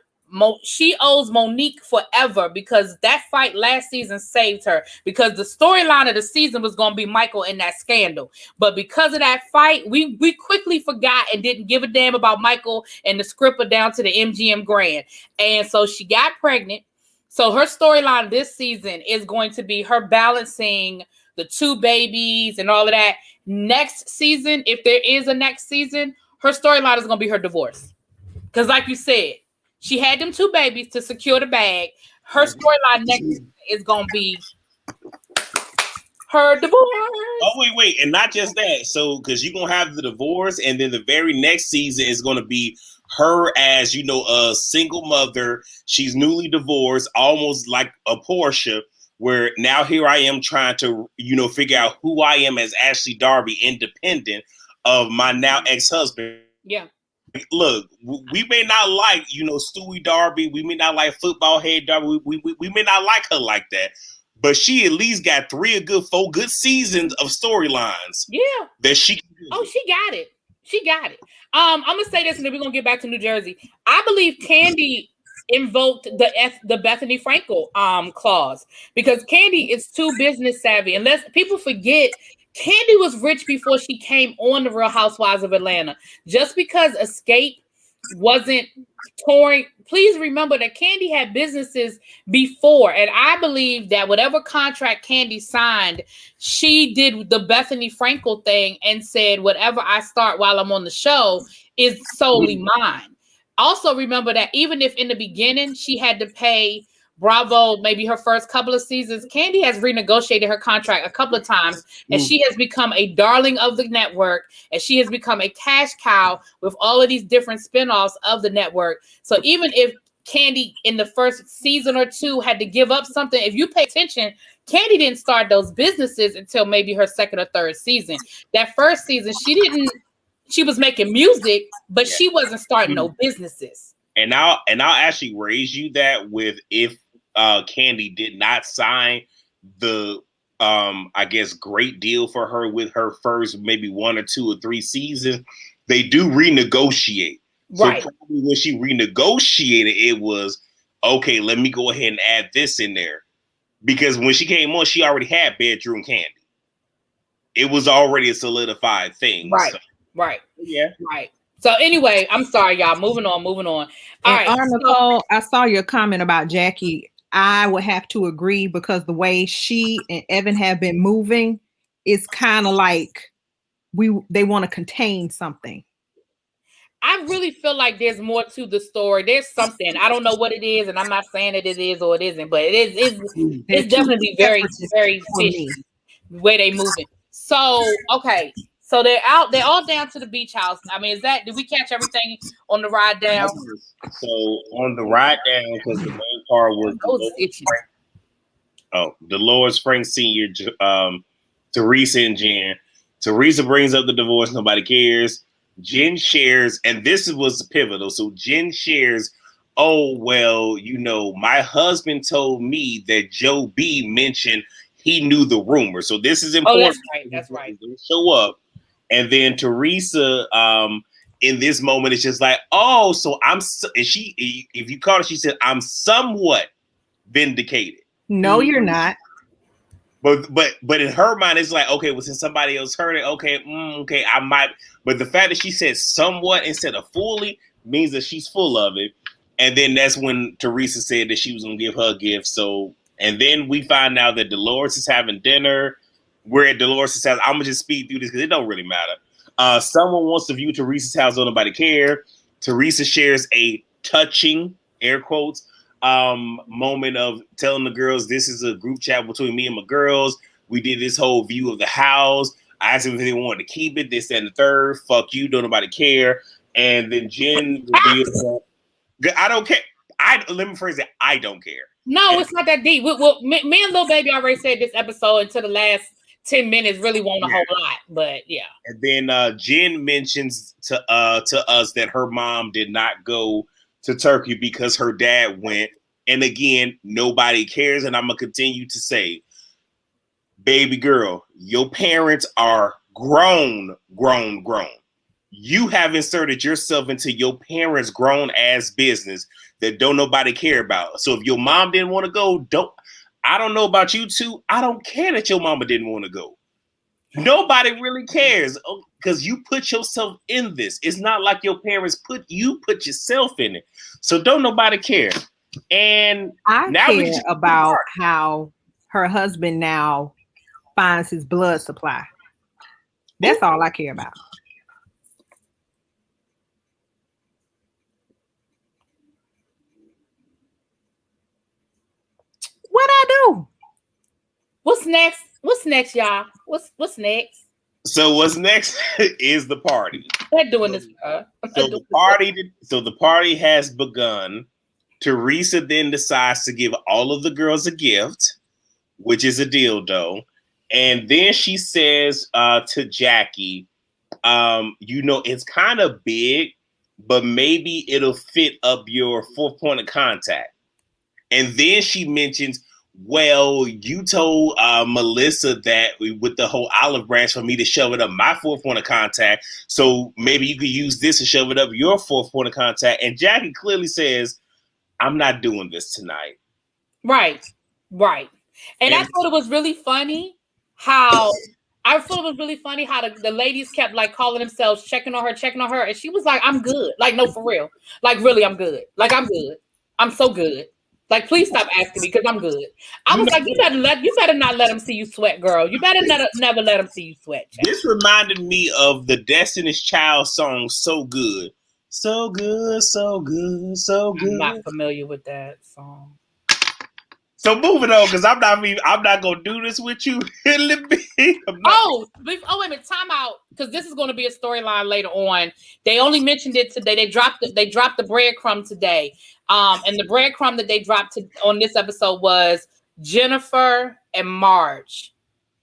She owes Monique forever because that fight last season saved her, because the storyline of the season was going to be Michael and that scandal. But because of that fight, we quickly forgot and didn't give a damn about Michael and the script down to the MGM Grand. And so she got pregnant. So her storyline this season is going to be her balancing the 2 babies and all of that. Next season, if there is a next season, her storyline is going to be her divorce. Because like you said, she had them 2 babies to secure the bag. Her storyline next season is going to be her divorce. Oh, wait. And not just that. So, because you're going to have the divorce, and then the very next season is going to be her as, a single mother. She's newly divorced, almost like a Portia, where now here I am trying to, figure out who I am as Ashley Darby, independent of my now ex-husband. Yeah. Look, we may not like, Stewie Darby. We may not like football head Darby. We may not like her like that. But she at least got 4 good seasons of storylines. Yeah. That she can do. Oh, she got it. I'm gonna say this, and then we're gonna get back to New Jersey. I believe Candy invoked the Bethany Frankel clause because Candy is too business savvy. Unless people forget, Candy was rich before she came on the Real Housewives of Atlanta. Just because Escape wasn't touring, please remember that Candy had businesses before, and I believe that whatever contract Candy signed, she did the Bethany Frankel thing and said, whatever I start while I'm on the show is solely mine. Also remember that even if in the beginning she had to pay Bravo maybe her first couple of seasons, Candy has renegotiated her contract a couple of times, and she has become a darling of the network, and she has become a cash cow with all of these different spinoffs of the network. So even if Candy in the first season or 2 had to give up something, if you pay attention, Candy didn't start those businesses until maybe her 2nd or 3rd season. That first season, she was making music, but she wasn't starting no businesses. And I'll actually raise you that with if Candy did not sign the I guess great deal for her with her first maybe 1 or 2 or 3 seasons, they do renegotiate. Right. So probably when she renegotiated, it was okay. Let me go ahead and add this in there. because when she came on, she already had bedroom candy. It was already a solidified thing. Right. So. Right. Yeah. Right. So anyway, I'm sorry, y'all. Moving on. All right. Nicole, I saw your comment about Jackie. I would have to agree because the way she and Evan have been moving is kind of like they want to contain something. I really feel like there's more to the story. There's something. I don't know what it is, and I'm not saying that it is or it isn't, but it's definitely very, very fishy the way they moving. So, okay. So they're all down to the beach house. I mean, did we catch everything on the ride down? So on the ride down, because the main part was Dolores, Frank Sr., Teresa, and Jen. Teresa brings up the divorce, nobody cares. Jen shares, and this was pivotal. So Jen shares, oh, well, my husband told me that Joe B mentioned he knew the rumor. So this is important. Oh, that's right. Show up. And then Teresa, in this moment, it's just like, oh, so and she, if you caught her, she said, I'm somewhat vindicated. No, you're not. But in her mind, it's like, okay, well, since somebody else heard it, okay, I might. But the fact that she said somewhat instead of fully means that she's full of it. And then that's when Teresa said that she was going to give her a gift. So, and then we find out that Dolores is having dinner. We're at Dolores' house. I'm going to just speed through this because it don't really matter. Someone wants to view Teresa's house. Don't nobody care. Teresa shares a touching, air quotes, moment of telling the girls, this is a group chat between me and my girls. We did this whole view of the house. I asked them if they wanted to keep it, this, and the third. Fuck you, don't nobody care. And then Jen revealed, I don't care. Let me phrase it, I don't care. No, it's not that deep. Me and LilBaby already said this episode until the last 10 minutes really won't a whole lot, but yeah. And then Jen mentions to us that her mom did not go to Turkey because her dad went. And again, nobody cares. And I'm going to continue to say, baby girl, your parents are grown. You have inserted yourself into your parents' grown ass business that don't nobody care about. So if your mom didn't want to go, I don't know about you two. I don't care that your mama didn't want to go. Nobody really cares because you put yourself in this. It's not like your parents put yourself in it. So don't nobody care. And I care about how her husband now finds his blood supply. That's all I care about. What I do? What's next, y'all? What's next? So what's next is the party. They're doing this. So the party has begun. Teresa then decides to give all of the girls a gift, which is a dildo. And then she says to Jackie, it's kind of big, but maybe it'll fit up your fourth point of contact. And then she mentions, well, you told Melissa that with the whole olive branch for me to shove it up my fourth point of contact. So maybe you could use this and shove it up your fourth point of contact. And Jackie clearly says, I'm not doing this tonight. Right. And I thought it was really funny how the ladies kept like calling themselves checking on her. And she was like, I'm good. Like, no, for real. Like, really, I'm good. Like, I'm good. I'm so good. Like, please stop asking me because I'm good. I was like, you better not let them see you sweat, girl. You better never let them see you sweat. Child. This reminded me of the Destiny's Child song, So Good. So good, so good, so good. I'm not familiar with that song. So moving on, because I'm not gonna do this with you. Wait a minute, time out, because this is going to be a storyline later on. They only mentioned it today. They dropped the breadcrumb today. And the breadcrumb that they dropped on this episode was Jennifer and Marge,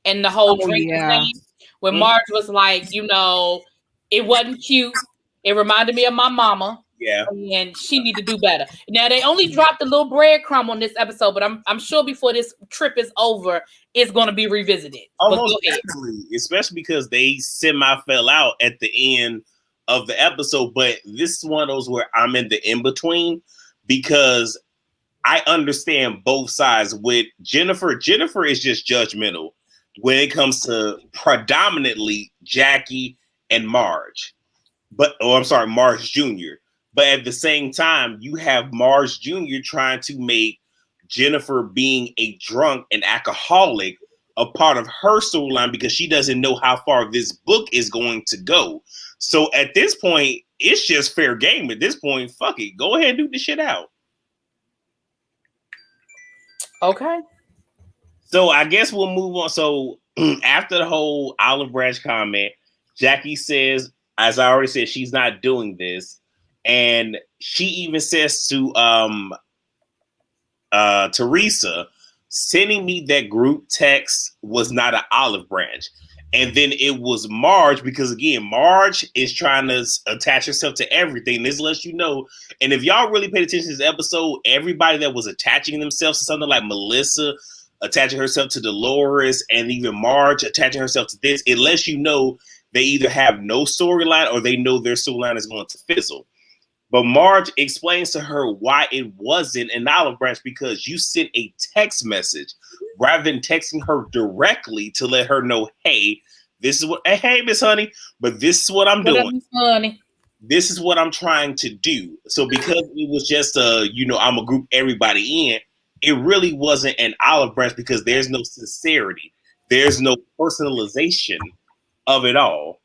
and the whole drink thing. When Marge was like, it wasn't cute. It reminded me of my mama. Yeah. And she need to do better. Now they only dropped a little breadcrumb on this episode, but I'm sure before this trip is over, it's going to be revisited. Almost definitely, especially because they semi fell out at the end of the episode. But this is one of those where I'm in the in between because I understand both sides. With Jennifer is just judgmental when it comes to predominantly Jackie and Marge. Marge Jr. But at the same time, you have Marge Jr. trying to make Jennifer being a drunk and alcoholic a part of her storyline because she doesn't know how far this book is going to go. So at this point, it's just fair game. At this point, fuck it. Go ahead and do the shit out. Okay. So I guess we'll move on. So after the whole Olive Branch comment, Jackie says, as I already said, she's not doing this. And she even says to Teresa, sending me that group text was not an olive branch. And then it was Marge, because again, Marge is trying to attach herself to everything. This lets you know. And if y'all really paid attention to this episode, everybody that was attaching themselves to something like Melissa, attaching herself to Dolores, and even Marge attaching herself to this, it lets you know they either have no storyline or they know their storyline is going to fizzle. But Marge explains to her why it wasn't an olive branch, because you sent a text message rather than texting her directly to let her know, hey, this is what, hey, Miss Honey, but this is what I'm doing. Honey? This is what I'm trying to do. So because it was just I'm gonna group everybody in, it really wasn't an olive branch because there's no sincerity. There's no personalization of it all.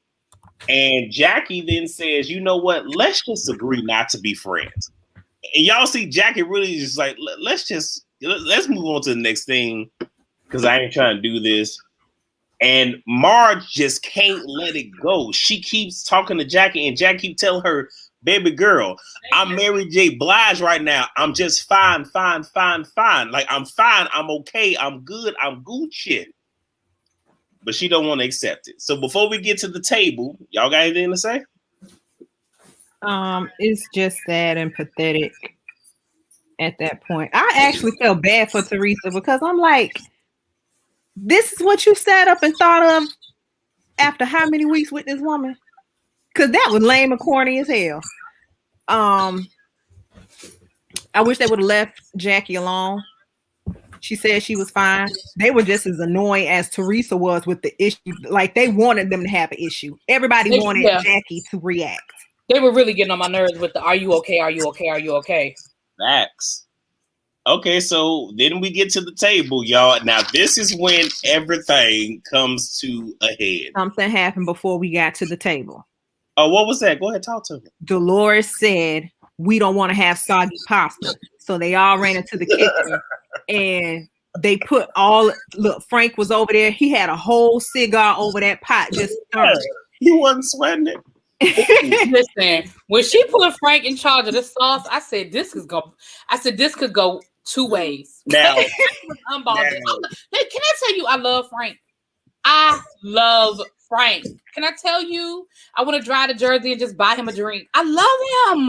And Jackie then says, you know what? Let's just agree not to be friends. And y'all see Jackie really just like, let's move on to the next thing because I ain't trying to do this. And Marge just can't let it go. She keeps talking to Jackie and Jackie keeps telling her, baby girl, I'm Mary J. Blige right now. I'm just fine. Like, I'm fine. I'm okay. I'm good. I'm Gucci. But she don't want to accept it. So before we get to the table, y'all got anything to say? It's just sad and pathetic at that point. I actually felt bad for Teresa because I'm like, this is what you sat up and thought of after how many weeks with this woman? Because that was lame and corny as hell. I wish they would have left Jackie alone. She said she was fine. They were just as annoying as Teresa was with the issue. Like, they wanted them to have an issue. Everybody wanted Jackie to react. They were really getting on my nerves with the, are you okay? Are you okay? Are you okay? Facts. Okay, so then we get to the table, y'all. Now, this is when everything comes to a head. Something happened before we got to the table. Oh, what was that? Go ahead, talk to me. Dolores said, we don't want to have soggy pasta. So they all ran into the kitchen. And they put look, Frank was over there. He had a whole cigar over that pot, just stirring. He wasn't sweating it. Listen, when she put Frank in charge of the sauce, I said this could go two ways. Now, Can I tell you, I love Frank. I love Frank. Can I tell you, I want to drive to Jersey and just buy him a drink. I love him.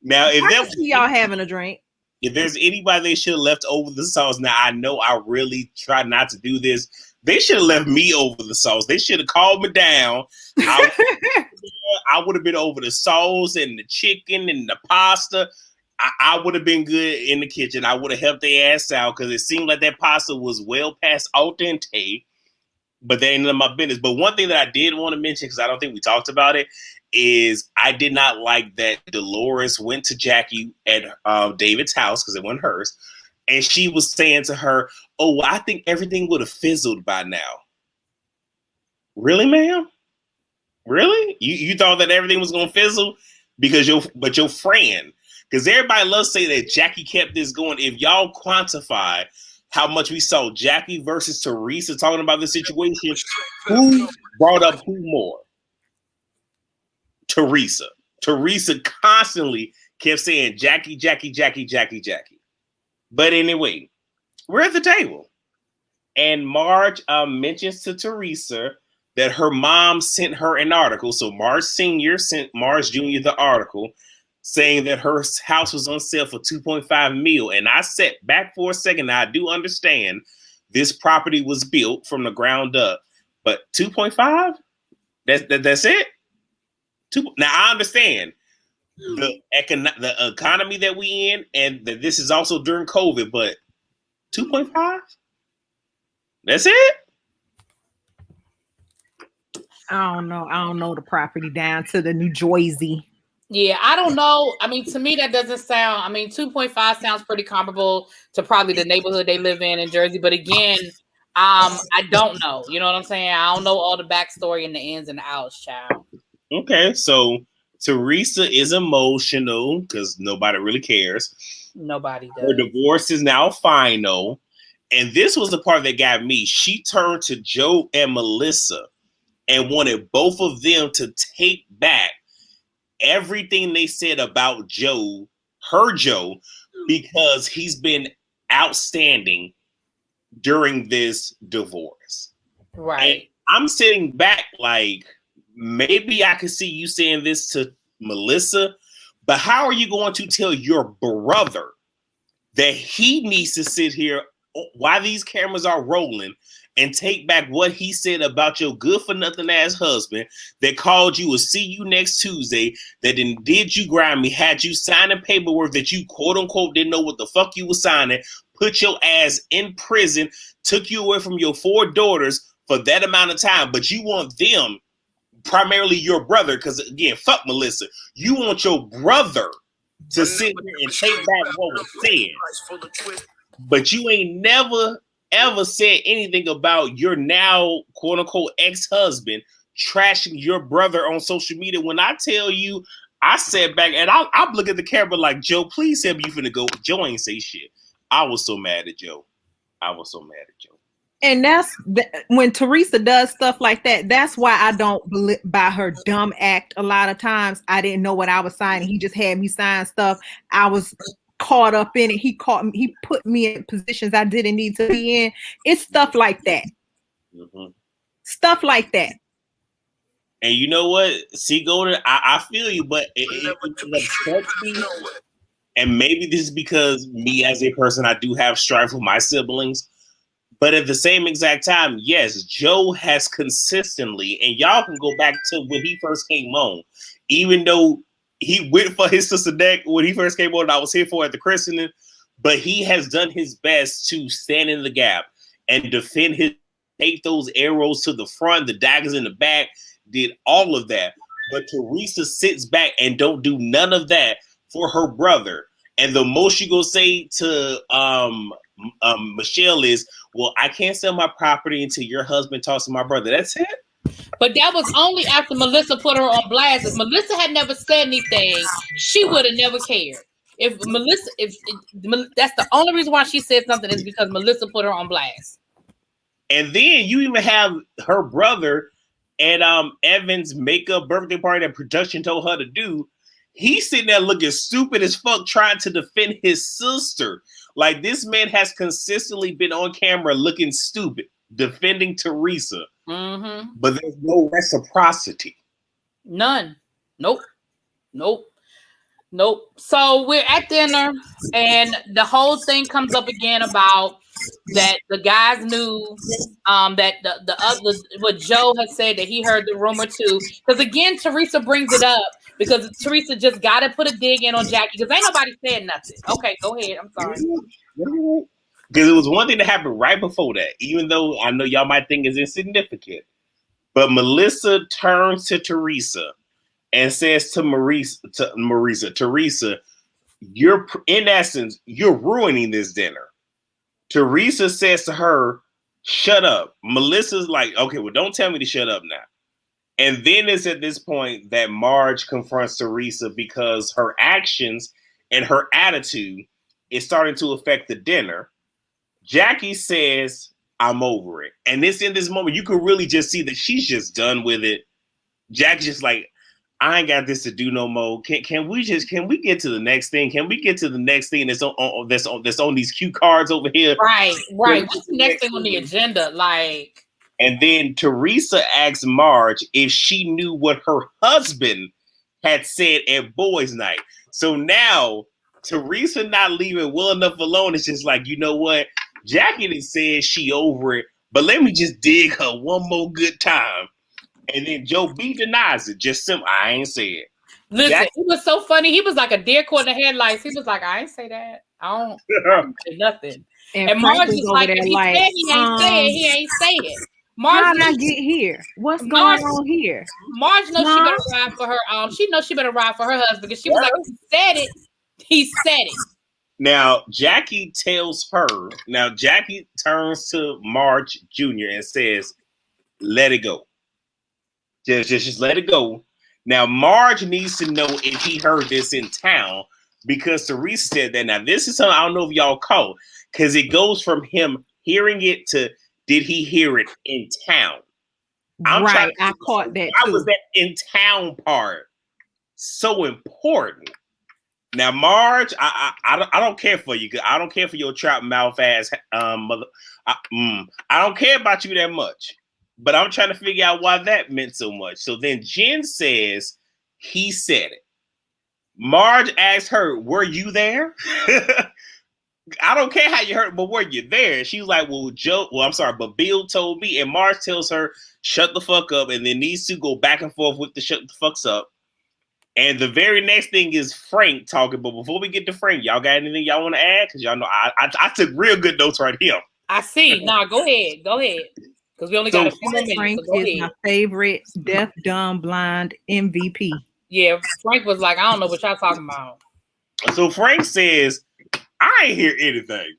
Now, if I see y'all having a drink. If there's anybody they should have left over the sauce, now I know I really try not to do this. They should have left me over the sauce. They should have called me down. I would have been over the sauce and the chicken and the pasta. I would have been good in the kitchen. I would have helped their ass out because it seemed like that pasta was well past al dente, but they ain't none of my business. But one thing that I did want to mention, because I don't think we talked about it, is I did not like that Dolores went to Jackie at David's house because it wasn't hers. And she was saying to her, oh, I think everything would have fizzled by now. Really, ma'am? Really? You thought that everything was going to fizzle? Because your friend, because everybody loves to say that Jackie kept this going. If y'all quantify how much we saw Jackie versus Teresa talking about the situation, who brought up who more? Teresa. Teresa constantly kept saying Jackie. But anyway, we're at the table. And Marge mentions to Teresa that her mom sent her an article. So Marge Sr. sent Marge Jr. the article saying that her house was on sale for $2.5 million. And I sat back for a second. Now, I do understand this property was built from the ground up. But 2.5? That's it? Now, I understand. the economy that we in, and that this is also during COVID, but 2.5? That's it? I don't know the property down to the New Jersey. Yeah, I don't know. I mean, to me, that doesn't sound. I mean, 2.5 sounds pretty comparable to probably the neighborhood they live in Jersey. But again, I don't know. You know what I'm saying? I don't know all the backstory and the ins and the outs, child. Okay, so Teresa is emotional because nobody really cares. Nobody does. Her divorce is now final. And this was the part that got me. She turned to Joe and Melissa and wanted both of them to take back everything they said about Joe, because he's been outstanding during this divorce. Right. And I'm sitting back like, maybe I could see you saying this to Melissa, but how are you going to tell your brother that he needs to sit here while these cameras are rolling and take back what he said about your good-for-nothing ass husband that called you a see you next Tuesday, that then did you grimy, had you signing paperwork that you quote-unquote didn't know what the fuck you were signing, put your ass in prison, took you away from your 4 daughters for that amount of time, but you want them, primarily your brother, because again, fuck Melissa, you want your brother to sit here and take back what was said, but you ain't never ever said anything about your now quote-unquote ex-husband trashing your brother on social media. When I tell you, I sat back and I'm looking at the camera like, Joe, please tell me you finna go. Joe ain't say shit. I was so mad at Joe. And that's when Teresa does stuff like that. That's why I don't buy her dumb act. A lot of times I didn't know what I was signing. He just had me sign stuff. I was caught up in it. He put me in positions I didn't need to be in. It's stuff like that. Mm-hmm. Stuff like that. And you know what? See, Golden, I feel you, but it upsets me. And maybe this is because me as a person, I do have strife with my siblings. But at the same exact time, yes, Joe has consistently, and y'all can go back to when he first came on, even though he went for his sister neck when he first came on, I was here for at the christening, but he has done his best to stand in the gap and defend take those arrows to the front, the daggers in the back, did all of that. But Teresa sits back and don't do none of that for her brother. And the most you go say to Michelle is, well, I can't sell my property until your husband talks to my brother. That's it. But that was only after Melissa put her on blast. If Melissa had never said anything, she would have never cared. If that's the only reason why she said something is because Melissa put her on blast. And then you even have her brother at Evan's makeup birthday party that production told her to do. He's sitting there looking stupid as fuck trying to defend his sister. Like, this man has consistently been on camera looking stupid, defending Teresa. Mm-hmm. But there's no reciprocity. None. Nope. So we're at dinner, and the whole thing comes up again about that the guys knew that the other, what Joe had said, that he heard the rumor too. Because again, Teresa brings it up because Teresa just got to put a dig in on Jackie because ain't nobody said nothing. Okay, go ahead. I'm sorry. Because it was one thing that happened right before that, even though I know y'all might think it's insignificant. But Melissa turns to Teresa and says to Teresa, you're, in essence, you're ruining this dinner. Teresa says to her, shut up. Melissa's like, okay, well, don't tell me to shut up now. And then it's at this point that Marge confronts Teresa because her actions and her attitude is starting to affect the dinner. Jackie says, I'm over it. And it's in this moment, you can really just see that she's just done with it. Jackie's just like, I ain't got this to do no more. Can we get to the next thing? Can we get to the next thing that's on these cue cards over here? Right. What's the next thing on the agenda? Like, and then Teresa asks Marge if she knew what her husband had said at boys' night. So now Teresa not leaving well enough alone. It's just like, you know what? Jackie done said she over it, but let me just dig her one more good time. And then Joe B denies it. Just simple. I ain't say it. Listen, it was so funny. He was like a deer caught in the headlights. He was like, I ain't say that. I don't say nothing. And Marge was like, if he said he ain't say it, he ain't say it. Marge, how did I get here? What's going on here? Marge knows she better ride for her. She knows she better ride for her husband because she was like, he said it. He said it. Now Jackie tells her. Now Jackie turns to Marge Jr. and says, "Let it go. Just let it go." Now Marge needs to know if he heard this in town because Teresa said that. Now this is something I don't know if y'all caught because it goes from him hearing it to did he hear it in town? Right, I caught that. Why was that in town part so important? Now, Marge, I don't care for you. I don't care for your trap mouth ass mother. I don't care about you that much. But I'm trying to figure out why that meant so much. So then Jen says he said it. Marge asks her, "Were you there?" I don't care how you heard, but were you there? She was like, but Bill told me. And Marge tells her, shut the fuck up. And then these two go back and forth with the shut the fucks up. And the very next thing is Frank talking. But before we get to Frank, y'all got anything y'all want to add? Because y'all know I took real good notes right here. I see. Nah, go ahead. Go ahead. Because we only got a few more minutes. Frank so is my favorite deaf, dumb, blind MVP. Yeah, Frank was like, I don't know what y'all talking about. So Frank says, I ain't hear anything.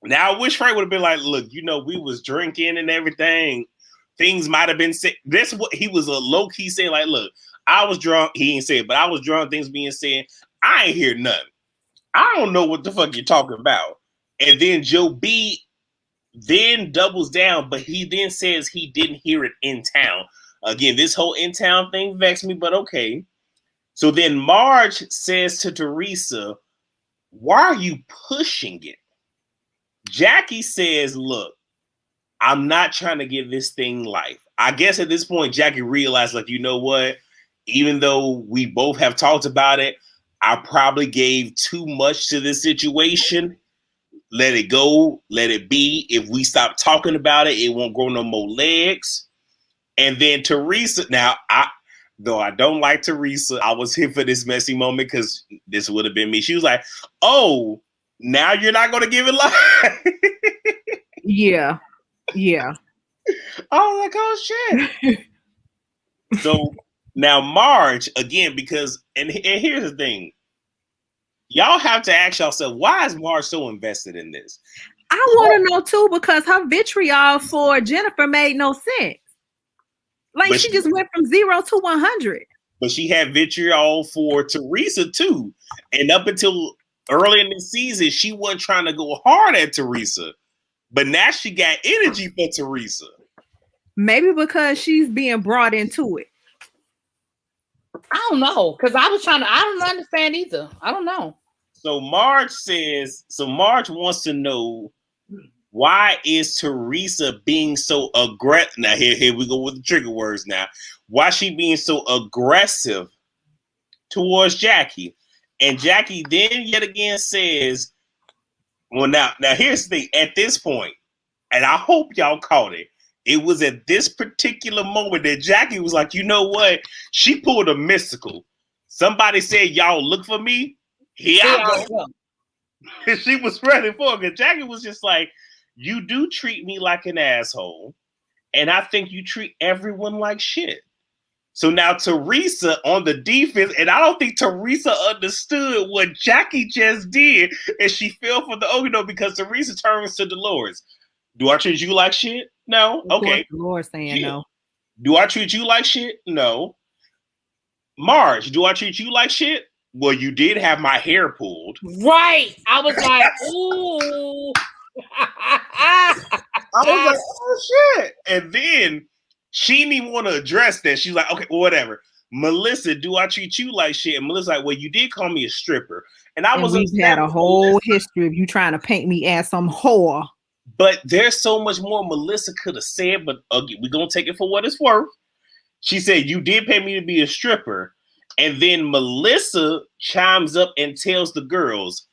Now, I wish Frank would have been like, look, we was drinking and everything. Things might have been said. That's what he was a low-key saying, like, look, I was drunk. He ain't said, but I was drunk. Things being said. I ain't hear nothing. I don't know what the fuck you're talking about. And then Joe B then doubles down, but he then says he didn't hear it in town. Again, this whole in town thing vexed me, but okay. So then Marge says to Teresa, why are you pushing it? Jackie says, look, I'm not trying to give this thing life. I guess at this point, Jackie realized, like, you know what? Even though we both have talked about it, I probably gave too much to this situation. Let it go. Let it be. If we stop talking about it, it won't grow no more legs. And then Teresa, now, though I don't like Teresa, I was here for this messy moment because this would have been me. She was like, oh, now you're not going to give it life? Yeah. I was like, oh, shit. So now Marge, again, because, and here's the thing. Y'all have to ask yourself, why is Marge so invested in this? I want to know, too, because her vitriol for Jennifer made no sense. Like, she just went from 0 to 100. But she had vitriol for Teresa, too. And up until early in the season, she wasn't trying to go hard at Teresa. But now she got energy for Teresa. Maybe because she's being brought into it. I don't know. Because I don't understand either. I don't know. So Marge wants to know, why is Teresa being so aggressive? Now, here we go with the trigger words now. Why is she being so aggressive towards Jackie? And Jackie then yet again says, well, now here's the thing. At this point, and I hope y'all caught it, it was at this particular moment that Jackie was like, you know what? She pulled a mystical. Somebody said, y'all look for me. Here I go. And she was ready for it. Because Jackie was just like, you do treat me like an asshole. And I think you treat everyone like shit. So now Teresa on the defense, and I don't think Teresa understood what Jackie just did. And she fell for the because Teresa turns to Dolores. Do I treat you like shit? No. Okay. Dolores saying no. Do I treat you like shit? No. Marge, do I treat you like shit? Well, you did have my hair pulled. Right. I was like, ooh. I was like, oh shit. And then she didn't even want to address that. She's like, okay, well, whatever. Melissa, do I treat you like shit? And Melissa's like, well, you did call me a stripper. And we've had a whole history of you trying to paint me as some whore. But there's so much more Melissa could have said, but we're going to take it for what it's worth. She said, you did pay me to be a stripper. And then Melissa chimes up and tells the girls,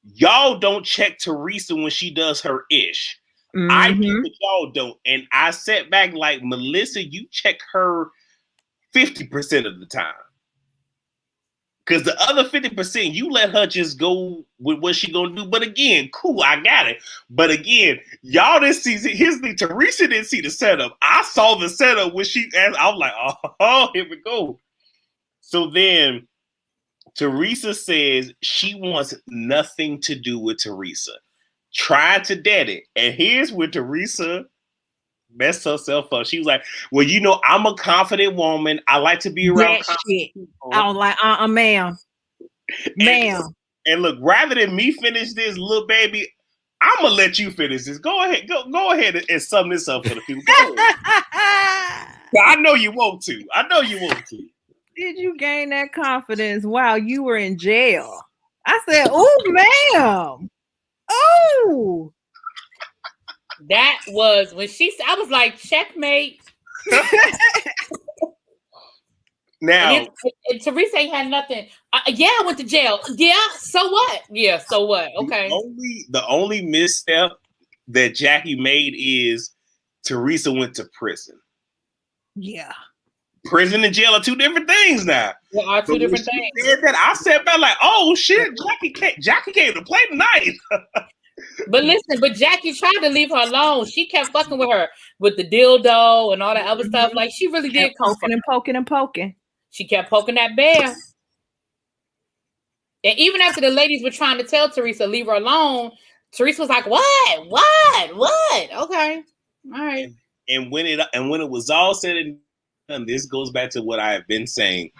y'all don't check Teresa when she does her ish. Mm-hmm. I do, but y'all don't. And I sat back like, Melissa, you check her 50% of the time. Because the other 50%, you let her just go with what she gonna do. But again, cool, I got it. But again, y'all didn't see. Here's the Teresa didn't see the setup. I saw the setup when she asked. I was like, oh, here we go. So then Teresa says she wants nothing to do with Teresa. Tried to dead it. And here's where Teresa messed herself up. She was like, well, you know, I'm a confident woman. I like to be around that shit. I was like, ma'am. And look, rather than me finish this, little baby, I'm gonna let you finish this. Go ahead and sum this up for the people. I know you want to. Did you gain that confidence while you were in jail? I said, oh, ma'am. Oh. That was when I was like, checkmate. Now, and Teresa ain't had nothing. Yeah, I went to jail. Yeah, so what? Yeah, so what? Okay. The only misstep that Jackie made is Teresa went to prison. Yeah. Prison and jail are two different things now. There are two different things. Said that, I said back like, oh shit, Jackie came to play tonight. But listen, Jackie tried to leave her alone. She kept fucking with her with the dildo and all that other stuff. Like she really did poking. She kept poking that bear. And even after the ladies were trying to tell Teresa, leave her alone, Teresa was like, what? Okay. All right. And when it was all said and done, this goes back to what I have been saying,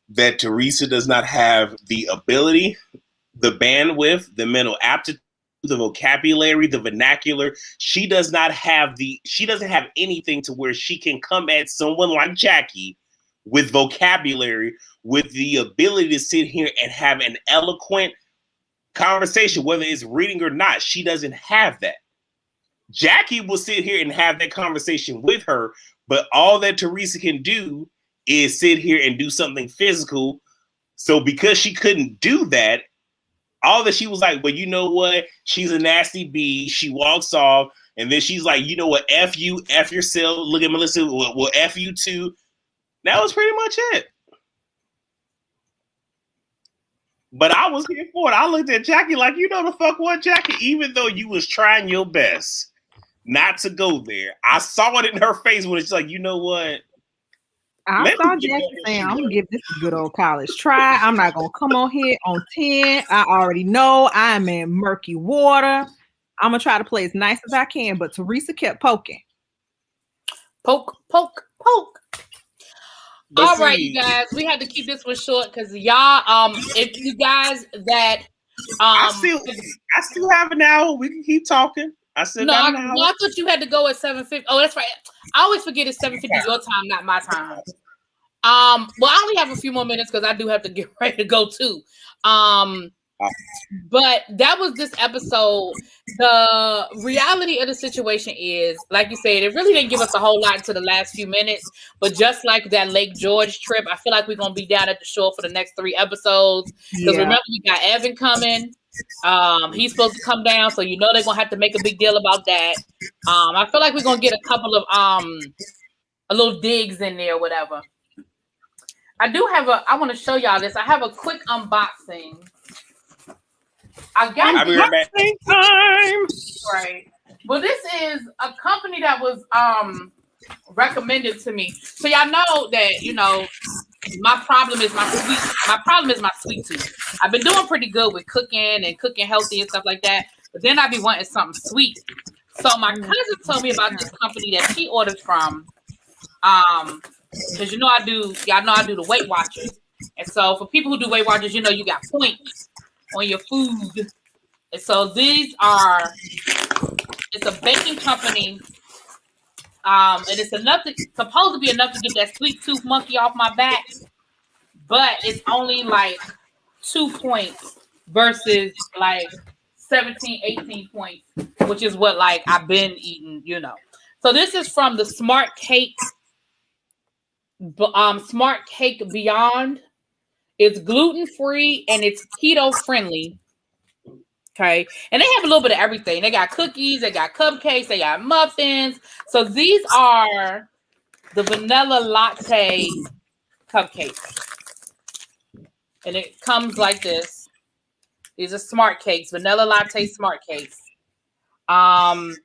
that Teresa does not have the ability, the bandwidth, the mental aptitude, the vocabulary, the vernacular. She doesn't have anything to where she can come at someone like Jackie with vocabulary, with the ability to sit here and have an eloquent conversation, whether it's reading or not. She doesn't have that. Jackie will sit here and have that conversation with her, but all that Teresa can do is sit here and do something physical. So because she couldn't do that, all that she was like, well, you know what? She's a nasty bee. She walks off, and then she's like, you know what? F you, F yourself. Look at Melissa. Well, F you too. That was pretty much it. But I was here for it. I looked at Jackie like, you know the fuck what, Jackie? Even though you was trying your best not to go there, I saw it in her face when it's like, you know what? I saw Jackie saying, I'm going to give this a good old college try. I'm not going to come on here on 10. I already know I'm in murky water. I'm going to try to play as nice as I can. But Teresa kept poking. Poke. All right, you guys. We had to keep this one short because y'all, if you guys that... I still have an hour. We can keep talking. I thought you had to go at 7:50. Oh, that's right. I always forget it's 7:50 your time, not my time. Well, I only have a few more minutes because I do have to get ready to go too. But that was this episode. The reality of the situation is, like you said, it really didn't give us a whole lot until the last few minutes. But just like that Lake George trip, I feel like we're gonna be down at the shore for the next 3 episodes. Because remember, we got Evan coming. He's supposed to come down, so you know they're gonna have to make a big deal about that. I feel like we're gonna get a couple of a little digs in there, whatever. I want to show y'all this. I have a quick unboxing. I got unboxing time. Right. Well, this is a company that was recommended to me. So y'all know that, you know, my problem is my sweet tooth. I've been doing pretty good with cooking healthy and stuff like that, but then I be wanting something sweet. So my cousin told me about this company that she ordered from. Because y'all know I do the Weight Watchers. And so for people who do Weight Watchers, you know you got points on your food. And so it's a baking company. And it's supposed to be enough to get that sweet tooth monkey off my back, but it's only like 2 points versus like 17, 18 points, which is what like I've been eating, you know. So this is from the Smart Cake Beyond. It's gluten-free and it's keto-friendly. Okay. And they have a little bit of everything. They got cookies, they got cupcakes, they got muffins. So these are the vanilla latte cupcakes. and it comes like this. These are smart cakes, vanilla latte smart cakes. And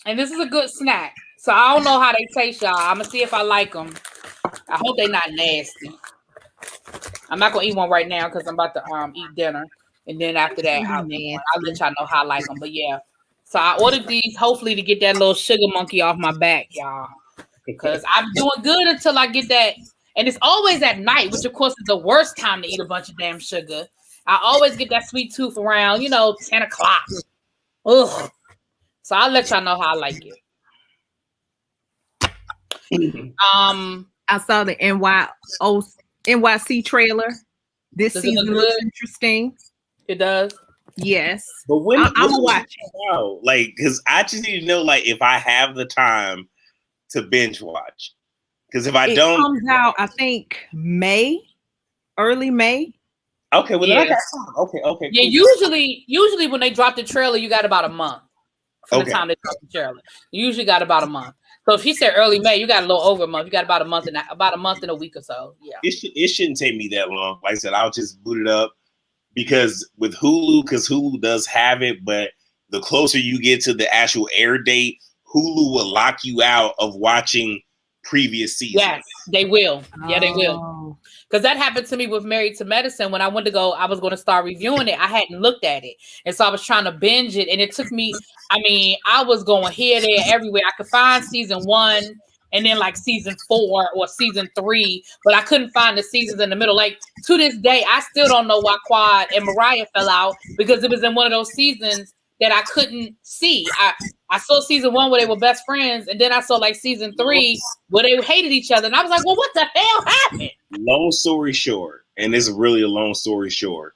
this is a good snack. So I don't know how they taste, y'all. I'm gonna see if I like them. I hope they're not nasty. I'm not gonna eat one right now because I'm about to eat dinner, and then after that I'll let y'all know how I like them. But yeah, so I ordered these hopefully to get that little sugar monkey off my back, y'all, because I'm doing good until I get that. And it's always at night, which of course is the worst time to eat a bunch of damn sugar. I always get that sweet tooth around 10 o'clock. Ugh. So I'll let y'all know how I like it. I saw the NYC trailer. This season looks interesting. It does. Yes. But when I'm gonna watch it. Wow, like, because I just need to know, like, if I have the time to binge watch. Because if I don't, it comes out, I think early May. Okay, well, yeah. Then okay. Yeah, cool. usually when they drop the trailer, you got about a month from the time they drop the trailer. You usually got about a month. So if he said early May, you got a little over a month. You got about a month and a week or so. Yeah. It shouldn't take me that long. Like I said, I'll just boot it up because with Hulu, because Hulu does have it, but the closer you get to the actual air date, Hulu will lock you out of watching previous seasons. Yes, they will. Yeah, they will. Because that happened to me with Married to Medicine. When I went to go, I was going to start reviewing it. I hadn't looked at it. And so I was trying to binge it. And it took me, I was going here, there, everywhere. I could find season 1 and then like season 4 or season 3, but I couldn't find the seasons in the middle. Like to this day, I still don't know why Quad and Mariah fell out because it was in one of those seasons that I couldn't see. I saw season 1 where they were best friends, and then I saw like season 3 where they hated each other, and I was like, "Well, what the hell happened?" Long story short, and this is really a long story short,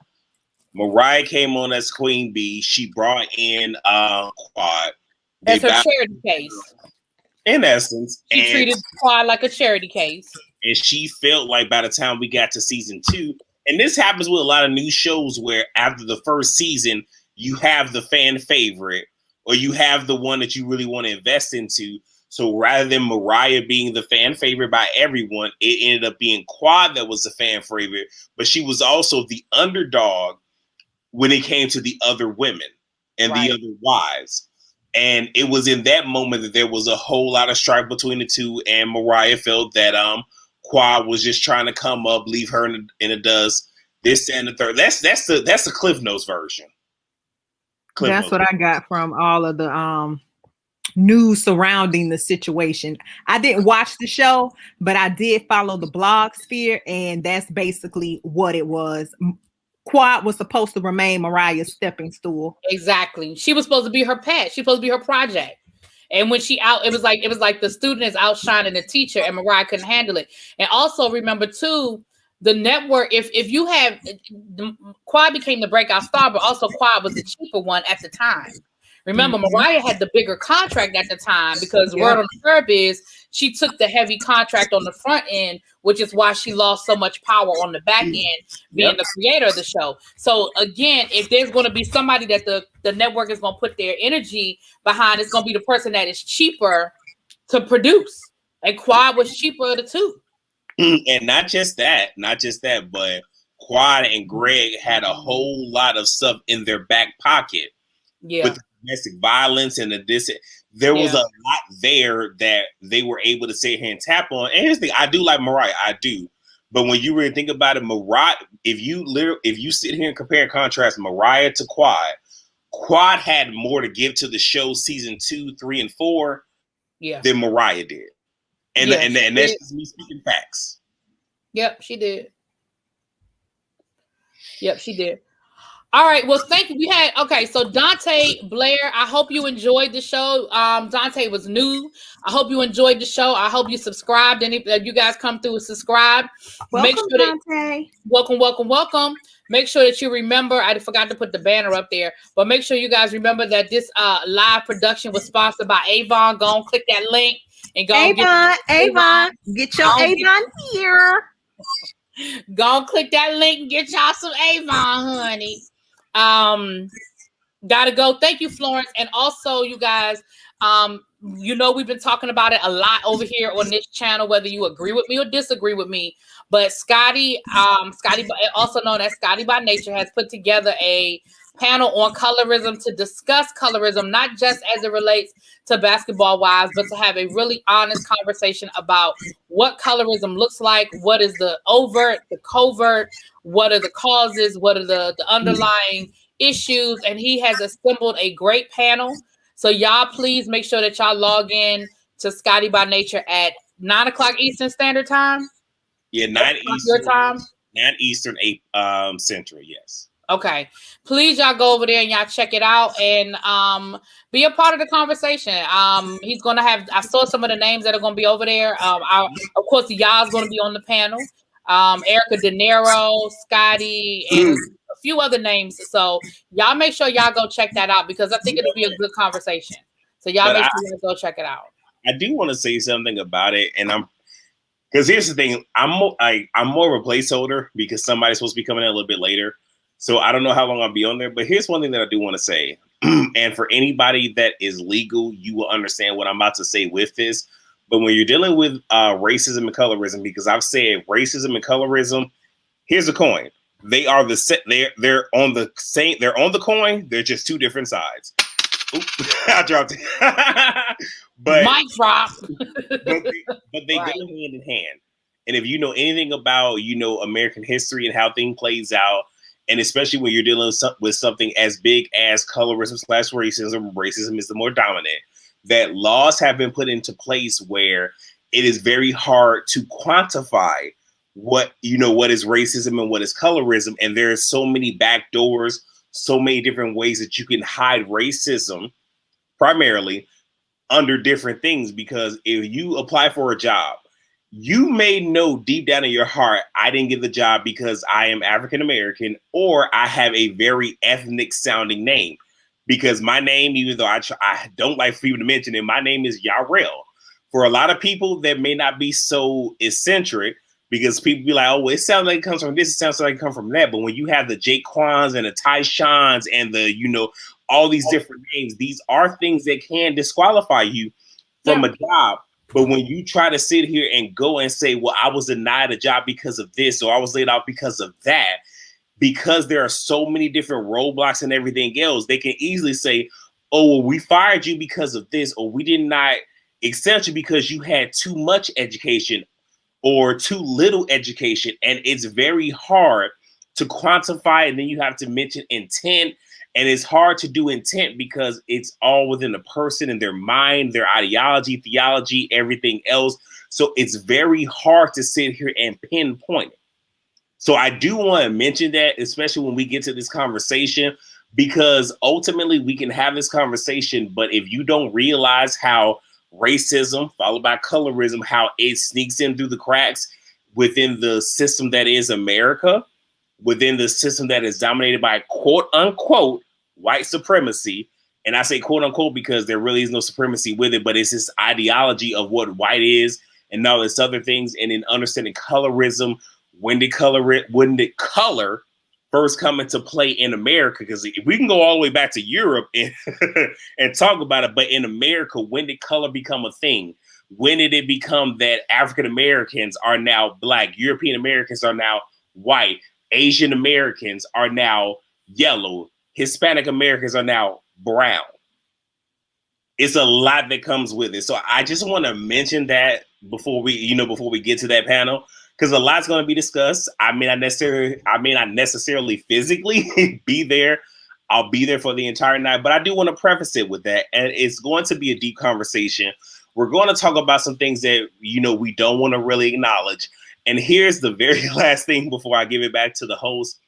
Mariah came on as Queen Bee. She brought in Quad as her charity case. In essence, she treated Quad like a charity case, and she felt like by the time we got to season 2, and this happens with a lot of new shows where after the first season, you have the fan favorite. Or you have the one that you really want to invest into. So rather than Mariah being the fan favorite by everyone, it ended up being Quad that was the fan favorite. But she was also the underdog when it came to the other women and the other wives. And it was in that moment that there was a whole lot of strife between the two. And Mariah felt that Quad was just trying to come up, leave her in the dust. This and the third. That's the Cliff Notes version. That's what I got from all of the news surrounding the situation. I didn't watch the show, but I did follow the blog sphere, and that's basically what it was. Quad was supposed to remain Mariah's stepping stool. Exactly. She was supposed to be her pet. She was supposed to be her project. And when it was like the student is outshining the teacher, and Mariah couldn't handle it. And also remember too, the network, if you have Quad became the breakout star, but also Quad was the cheaper one at the time. Remember, Mariah had the bigger contract at the time because word on the curb is she took the heavy contract on the front end, which is why she lost so much power on the back end, being the creator of the show. So again, if there's going to be somebody that the network is going to put their energy behind, it's going to be the person that is cheaper to produce. And Quad was cheaper of the two. And not just that, but Quad and Greg had a whole lot of stuff in their back pocket. Yeah. With the domestic violence and there was a lot there that they were able to sit here and tap on. And here's the thing, I do like Mariah, I do. But when you really think about it, Mariah, if you sit here and compare and contrast Mariah to Quad had more to give to the show season 2, 3, and 4 than Mariah did. And that's just me speaking facts. Yep, she did. All right. Well, thank you. So Dante Blair, I hope you enjoyed the show. Dante was new. I hope you enjoyed the show. I hope you subscribed. And if you guys come through and subscribe, welcome, Dante. Welcome. Make sure that you remember, I forgot to put the banner up there, but make sure you guys remember that this live production was sponsored by Avon. Go and click that link. And go Avon, get your Avon here. Go and click that link and get y'all some Avon, honey. Gotta go. Thank you, Florence. And also, you guys, We've been talking about it a lot over here on this channel, whether you agree with me or disagree with me. But Scotty, also known as Scotty by Nature, has put together a panel on colorism to discuss colorism, not just as it relates to Basketball Wives, but to have a really honest conversation about what colorism looks like, what is the overt, the covert, what are the causes, what are the underlying issues, and he has assembled a great panel. So y'all please make sure that y'all log in to Scotty by Nature at 9:00 Eastern Standard Time. Yeah, 9 Eastern. Your time. 9 Eastern, 8 Central, yes. Okay. Please y'all go over there and y'all check it out and be a part of the conversation. He's gonna have, I saw some of the names that are gonna be over there. Of course y'all's gonna be on the panel. Erica De Niro, Scotty, and a few other names. So y'all make sure y'all go check that out because I think it'll be a good conversation. So y'all make sure y'all go check it out. I do want to say something about it, and because here's the thing, I'm more of a placeholder because somebody's supposed to be coming in a little bit later. So I don't know how long I'll be on there, but here's one thing that I do want to say. And for anybody that is legal, you will understand what I'm about to say with this. But when you're dealing with racism and colorism, because I've said racism and colorism, here's the coin. They are they're on the same, they're on the coin. They're just two different sides. Oops, I dropped it. But mic drop. but they go hand in hand. And if you know anything about, American history and how things plays out, and especially when you're dealing with something as big as colorism / racism is the more dominant, that laws have been put into place where it is very hard to quantify what is racism and what is colorism. And there are so many back doors, so many different ways that you can hide racism, primarily under different things. Because if you apply for a job, you may know deep down in your heart, I didn't get the job because I am African American or I have a very ethnic sounding name. Because my name, even though I don't like for people to mention it, my name is Yarrell. For a lot of people that may not be so eccentric, because people be like, oh, it sounds like it comes from this, it sounds like it comes from that. But when you have the Jake Kwans and the Tyshans and the, all these different names, these are things that can disqualify you from a job. But when you try to sit here and go and say, well, I was denied a job because of this, or I was laid off because of that, because there are so many different roadblocks and everything else, they can easily say, oh, well, we fired you because of this, or we did not accept you because you had too much education or too little education. And it's very hard to quantify. And then you have to mention intent. And it's hard to do intent because it's all within a person and their mind, their ideology, theology, everything else. So it's very hard to sit here and pinpoint it. So I do want to mention that, especially when we get to this conversation, because ultimately we can have this conversation. But if you don't realize how racism followed by colorism, how it sneaks in through the cracks within the system that is America, within the system that is dominated by quote unquote white supremacy. And I say quote unquote because there really is no supremacy with it, but it's this ideology of what white is and all this other things. And in understanding colorism, when did color first come into play in America? Because we can go all the way back to Europe and talk about it, but in America, when did color become a thing? When did it become that African Americans are now black, European Americans are now white, Asian Americans are now yellow, Hispanic Americans are now brown? It's a lot that comes with it. So I just want to mention that before we get to that panel, because a lot's going to be discussed. I may not necessarily physically be there. I'll be there for the entire night, but I do want to preface it with that. And it's going to be a deep conversation. We're going to talk about some things that, we don't want to really acknowledge. And here's the very last thing before I give it back to the host.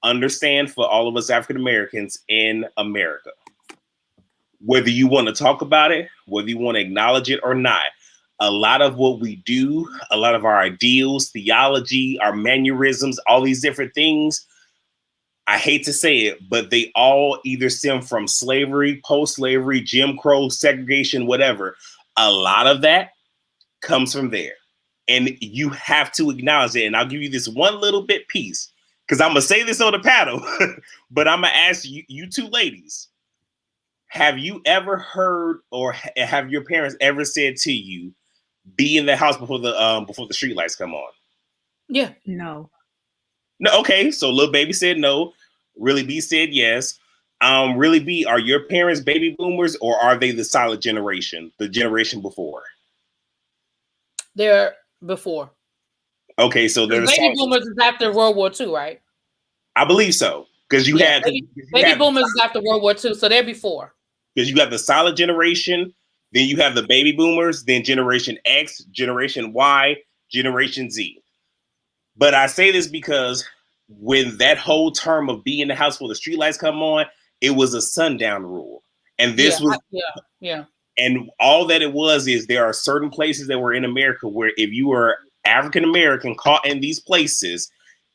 Understand, for all of us African Americans in America, whether you want to talk about it, whether you want to acknowledge it or not, a lot of what we do, a lot of our ideals, theology, our mannerisms, all these different things, I hate to say it, but they all either stem from slavery, post-slavery, Jim Crow, segregation, whatever. A lot of that comes from there. And you have to acknowledge it. And I'll give you this one little bit piece, because I'm going to say this on the panel, but I'm going to ask you two ladies. have you ever heard or have your parents ever said to you, be in the house before the street lights come on? Yeah. No. No. Okay. So LilBaby said no. ReallyB said yes. ReallyB, are your parents baby boomers or are they the silent generation, the generation before? They're before. Okay, so they're the baby boomers is after World War II, right? I believe so. Because baby boomers is after World War II, so they're before. Because you have the silent generation, then you have the baby boomers, then Generation X, Generation Y, Generation Z. But I say this because when that whole term of be in the house before the streetlights come on, it was a sundown rule. And this was And all that it was is there are certain places that were in America where if you were African American caught in these places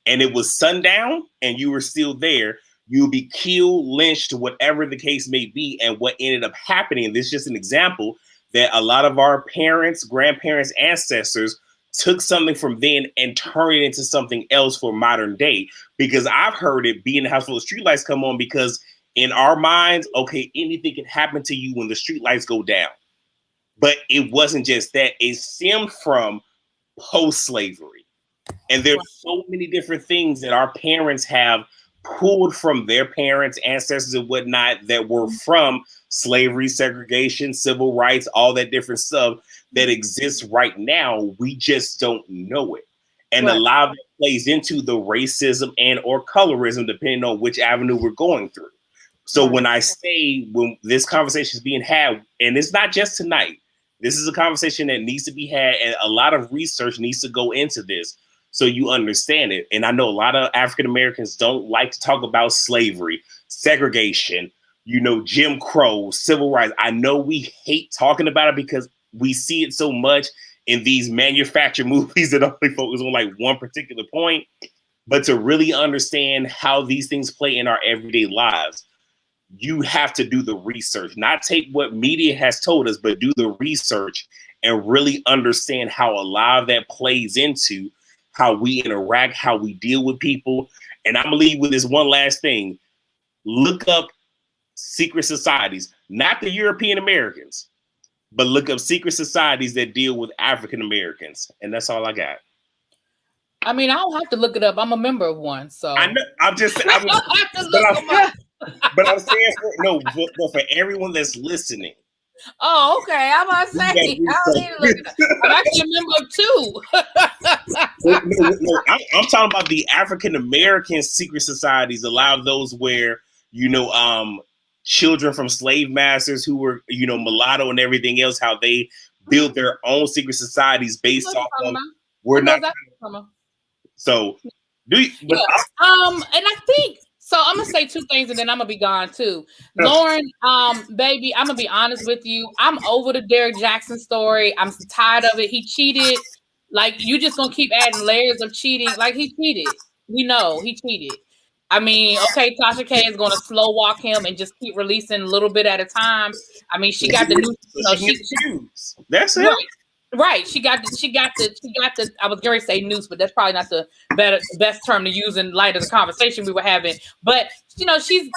and it was sundown and you were still there, you would be killed, lynched, whatever the case may be. And what ended up happening, and this is just an example, that a lot of our parents, grandparents, ancestors took something from then and turned it into something else for modern day. Because I've heard it be in the house full of streetlights come on because in our minds, okay, anything can happen to you when the streetlights go down. But it wasn't just that. It stemmed from post-slavery. And there's so many different things that our parents have pulled from their parents, ancestors, and whatnot that were from slavery, segregation, civil rights, all that different stuff that exists right now. We just don't know it. And a lot of it plays into the racism and or colorism, depending on which avenue we're going through. So when I say when this conversation is being had, and it's not just tonight, this is a conversation that needs to be had, and a lot of research needs to go into this so you understand it. And I know a lot of African Americans don't like to talk about slavery, segregation, Jim Crow, civil rights. I know we hate talking about it because we see it so much in these manufactured movies that only focus on like one particular point. But to really understand how these things play in our everyday lives, you have to do the research, not take what media has told us, but do the research and really understand how a lot of that plays into how we interact, how we deal with people. And I'm gonna leave with this one last thing. Look up secret societies, not the European Americans, but look up secret societies that deal with African Americans. And that's all I got. I mean, I don't have to look it up. I'm a member of one. So I know, but I'm saying for everyone that's listening. Oh, okay. I'm about to say, I don't need to look it up. I'm actually a member of two. I'm talking about the African American secret societies. A lot of those where, children from slave masters who were, mulatto and everything else, how they built their own secret societies based off of we're not. So do you? But and I think. So I'm gonna say two things and then I'm gonna be gone too. Lauren, baby, I'm gonna be honest with you. I'm over the Derrick Jackson story. I'm tired of it. He cheated. Like, you just gonna keep adding layers of cheating. Like, he cheated. We know he cheated. I mean, okay, Tasha K is gonna slow walk him and just keep releasing a little bit at a time. I mean, she got the new. That's it. Right. She got the I was going to say noose, but that's probably not the best term to use in light of the conversation we were having. But she's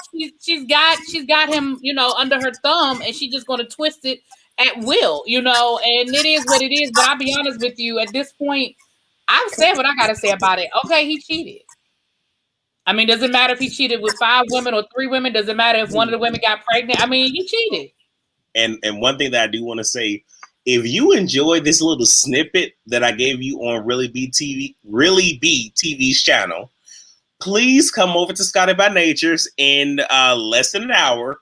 got him, under her thumb, and she's just going to twist it at will, and it is what it is. But I'll be honest with you, at this point, I've said what I got to say about it. Okay, he cheated. I mean, does it matter if he cheated with 5 women or 3 women? Does it matter if one of the women got pregnant? I mean, he cheated. And one thing that I do want to say, if you enjoyed this little snippet that I gave you on ReallyB TV's channel, please come over to Scotty by Nature's in less than an hour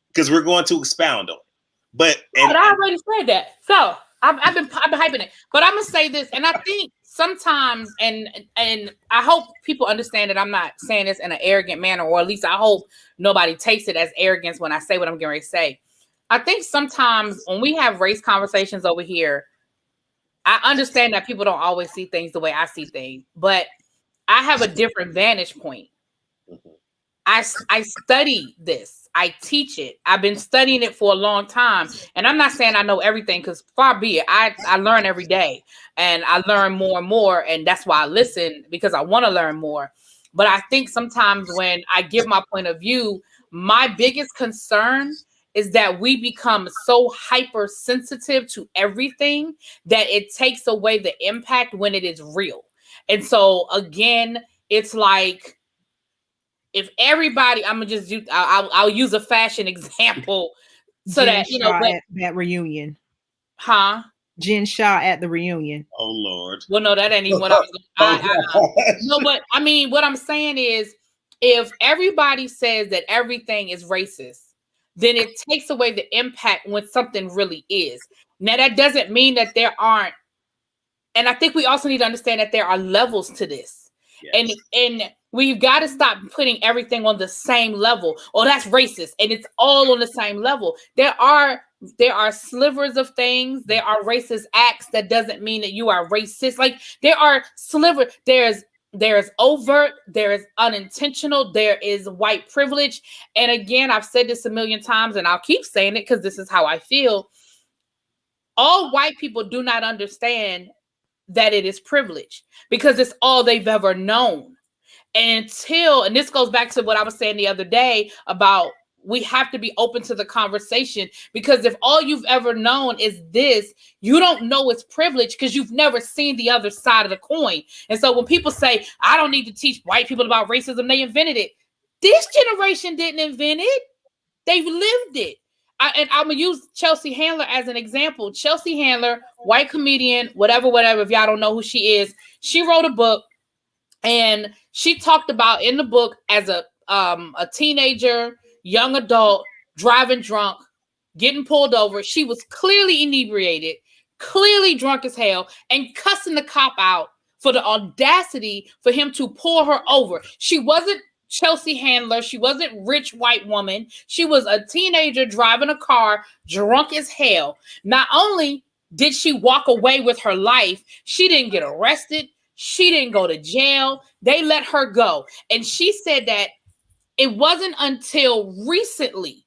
because we're going to expound on it. But I already said that, so I've been hyping it. But I'm gonna say this, and I think sometimes, and I hope people understand that I'm not saying this in an arrogant manner, or at least I hope nobody takes it as arrogance when I say what I'm getting ready to say. I think sometimes when we have race conversations over here, I understand that people don't always see things the way I see things, but I have a different vantage point. I study this. I teach it. I've been studying it for a long time. And I'm not saying I know everything, because far be it. I learn every day, and I learn more and more. And that's why I listen, because I want to learn more. But I think sometimes when I give my point of view, my biggest concern is that we become so hypersensitive to everything that it takes away the impact when it is real. And so again, it's like if everybody, I'm gonna just do, I'll use a fashion example so Jen that you Shaw know, but, at that reunion, huh? Jen Shaw at the reunion. Oh Lord. Well, no, that ain't even what I was. No, but I mean, what I'm saying is, if everybody says that everything is racist, then it takes away the impact when something really is. Now, that doesn't mean that there aren't, and I think we also need to understand that there are levels to this. Yes. And we've got to stop putting everything on the same level. Oh, that's racist, and it's all on the same level. There are slivers of things. There are racist acts. That doesn't mean that you are racist. Like there are slivers. There's overt, there is unintentional, there is white privilege. And again, I've said this a million times and I'll keep saying it because this is how I feel. All white people do not understand that it is privilege because it's all they've ever known. And this goes back to what I was saying the other day about we have to be open to the conversation, because if all you've ever known is this, you don't know it's privilege because you've never seen the other side of the coin. And so when people say, I don't need to teach white people about racism, they invented it. This generation didn't invent it. They've lived it. And I'm going to use Chelsea Handler as an example. Chelsea Handler, white comedian, whatever, if y'all don't know who she is, she wrote a book and she talked about in the book as a teenager, young adult, driving drunk, getting pulled over. She was clearly inebriated, clearly drunk as hell, and cussing the cop out for the audacity for him to pull her over. She wasn't Chelsea Handler. She wasn't rich white woman. She was a teenager driving a car, drunk as hell. Not only did she walk away with her life, she didn't get arrested. She didn't go to jail. They let her go. And she said that it wasn't until recently,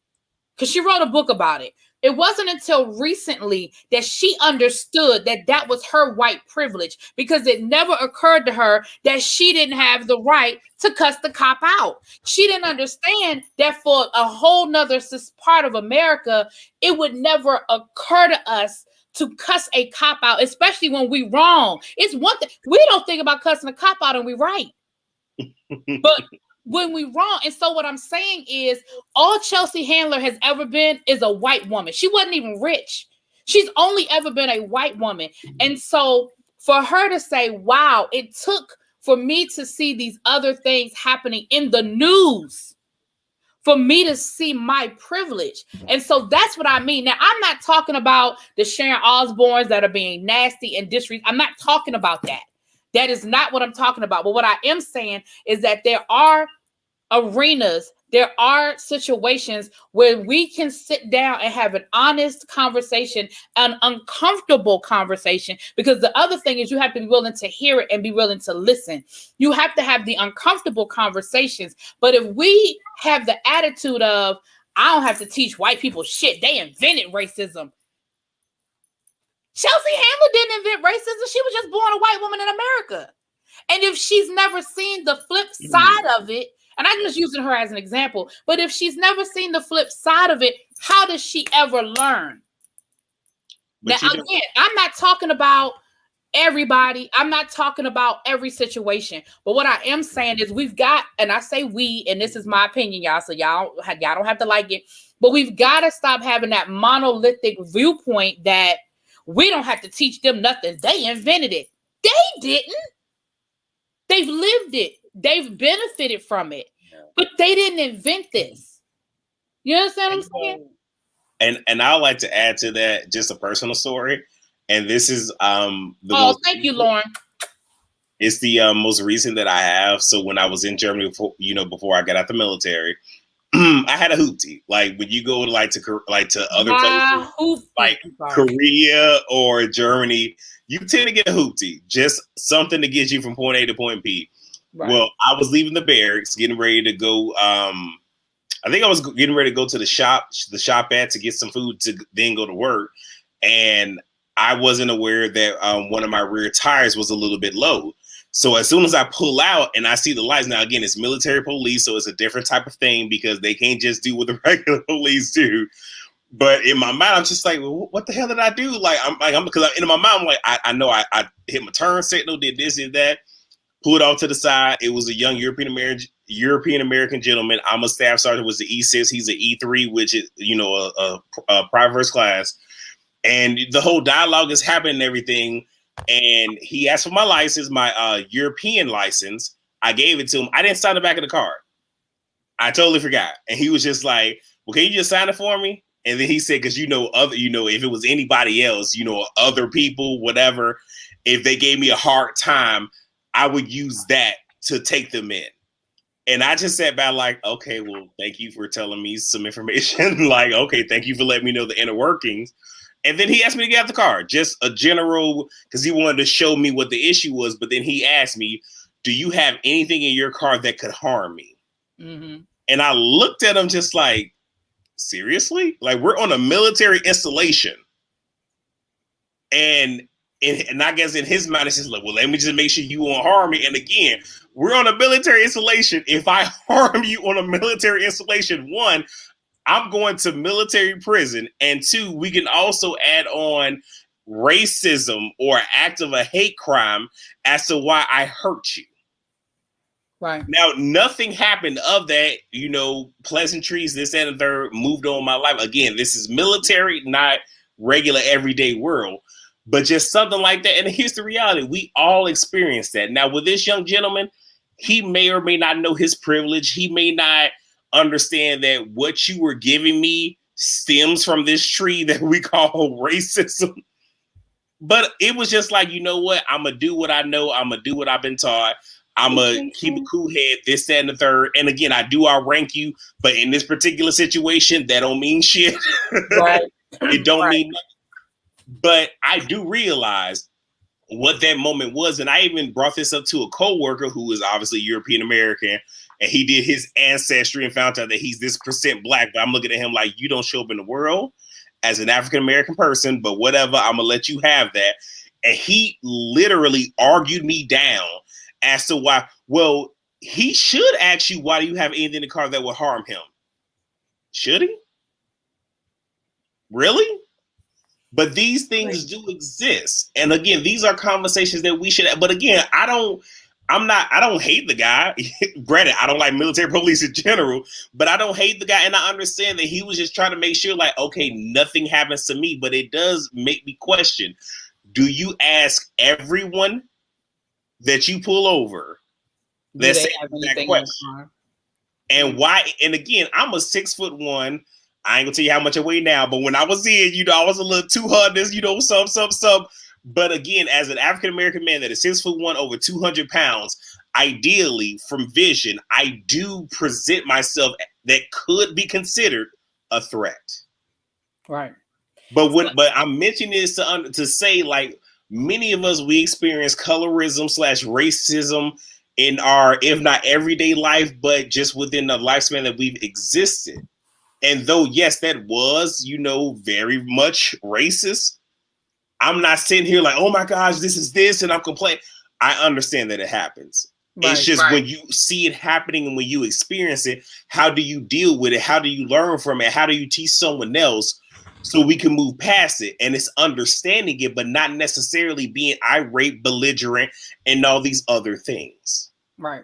because she wrote a book about it. It wasn't until recently that she understood that that was her white privilege, because it never occurred to her that she didn't have the right to cuss the cop out. She didn't understand that for a whole nother part of America, it would never occur to us to cuss a cop out, especially when we wrong. It's one thing. We don't think about cussing a cop out and we right. But when we wrong. And so what I'm saying is all Chelsea Handler has ever been is a white woman. She wasn't even rich. She's only ever been a white woman. And so for her to say, wow, it took for me to see these other things happening in the news for me to see my privilege. And so that's what I mean. Now, I'm not talking about the Sharon Osbournes that are being nasty and disrespectful. I'm not talking about that. That is not what I'm talking about. But what I am saying is that there are arenas, there are situations where we can sit down and have an honest conversation, an uncomfortable conversation, because the other thing is you have to be willing to hear it and be willing to listen. You have to have the uncomfortable conversations. But if we have the attitude of, I don't have to teach white people shit, they invented racism. Chelsea Handler didn't invent racism. She was just born a white woman in America. And if she's never seen the flip side of it, and I'm just using her as an example, but if she's never seen the flip side of it, how does she ever learn? Now, again, I'm not talking about everybody. I'm not talking about every situation. But what I am saying is we've got, and I say we, and this is my opinion, y'all, so y'all don't have to like it, but we've got to stop having that monolithic viewpoint that we don't have to teach them nothing. They invented it. They didn't. They've lived it. They've benefited from it, but they didn't invent this. You understand what I'm saying? And I would like to add to that just a personal story. And this is thank you, Lauren. It's the most recent that I have. So when I was in Germany before I got out the military, I had a hoopty. Like when you go to other places like Korea or Germany, you tend to get a hoopty, just something to get you from point A to point B. Right. Well, I was leaving the barracks, getting ready to go. I think I was getting ready to go to the shop to get some food to then go to work. And I wasn't aware that one of my rear tires was a little bit low. So as soon as I pull out and I see the lights, now again, it's military police, so it's a different type of thing because they can't just do what the regular police do. But in my mind, I'm just like, well, what the hell did I do? Like, because in my mind, I'm like, I know I hit my turn signal, did this and that, pulled off to the side. It was a young European American gentleman. I'm a staff sergeant, was the E6. He's an E3, which is, a private first class. And the whole dialogue is happening and everything. And he asked for my license, my European license. I gave it to him. I didn't sign the back of the card. I totally forgot. And he was just like, well, can you just sign it for me? And then he said, because if it was anybody else, other people, whatever, if they gave me a hard time, I would use that to take them in. And I just sat back like, okay, well, thank you for telling me some information. Like, okay, thank you for letting me know the inner workings. And then he asked me to get out the car, just a general, because he wanted to show me what the issue was. But then he asked me, do you have anything in your car that could harm me? Mm-hmm. And I looked at him just like, seriously? Like, we're on a military installation. And I guess in his mind, it's just like, well, let me just make sure you won't harm me. And again, we're on a military installation. If I harm you on a military installation, one, I'm going to military prison. And two, we can also add on racism or act of a hate crime as to why I hurt you. Right. Now, nothing happened of that, pleasantries, this and the third, moved on my life. Again, this is military, not regular everyday world, but just something like that. And here's the reality. We all experience that. Now, with this young gentleman, he may or may not know his privilege. He may not understand that what you were giving me stems from this tree that we call racism. But it was just like, you know what? I'm going to do what I know. I'm going to do what I've been taught. I'm going to keep a cool head, this, that, and the third. And again, I do outrank you. But in this particular situation, that don't mean shit. Right. It don't mean nothing. But I do realize what that moment was. And I even brought this up to a coworker who is obviously European American. And he did his ancestry and found out that he's this % black. But I'm looking at him like, you don't show up in the world as an African-American person, but whatever, I'm going to let you have that. And he literally argued me down as to why. Well, he should ask you, why do you have anything in the car that would harm him? Should he? Really? But these things do exist. And again, these are conversations that we should have. But again, I don't hate the guy. Granted, I don't like military police in general, but I don't hate the guy. And I understand that he was just trying to make sure, like, okay, nothing happens to me. But it does make me question, do you ask everyone that you pull over that question? And why? And again, I'm a 6'1". I ain't gonna tell you how much I weigh now, but when I was in, I was a little 200, some. But again, as an African-American man that is 6'1", over 200 pounds, ideally from vision, I do present myself that could be considered a threat. Right. But I'm mentioning this to say, like, many of us, we experience colorism / racism in our, if not everyday life, but just within the lifespan that we've existed. And though, yes, that was, very much racist, I'm not sitting here like, oh my gosh, this is this, and I'm complaining. I understand that it happens. Right, it's just when you see it happening and when you experience it, how do you deal with it? How do you learn from it? How do you teach someone else so we can move past it? And it's understanding it, but not necessarily being irate, belligerent, and all these other things. Right.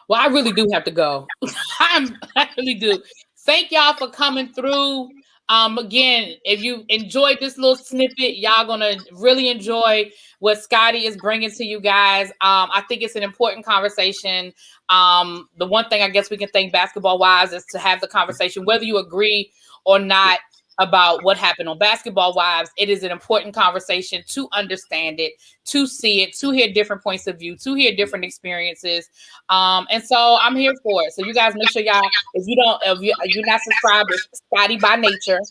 Well, I really do have to go. I really do. Thank y'all for coming through. Again, if you enjoyed this little snippet, y'all gonna really enjoy what Scotty is bringing to you guys. I think it's an important conversation. The one thing I guess we can think basketball wise is to have the conversation, whether you agree or not about what happened on Basketball Wives. It is an important conversation to understand it, to see it, to hear different points of view, to hear different experiences. And so I'm here for it. So you guys make sure y'all, if you're not subscribed to Scotty by Nature,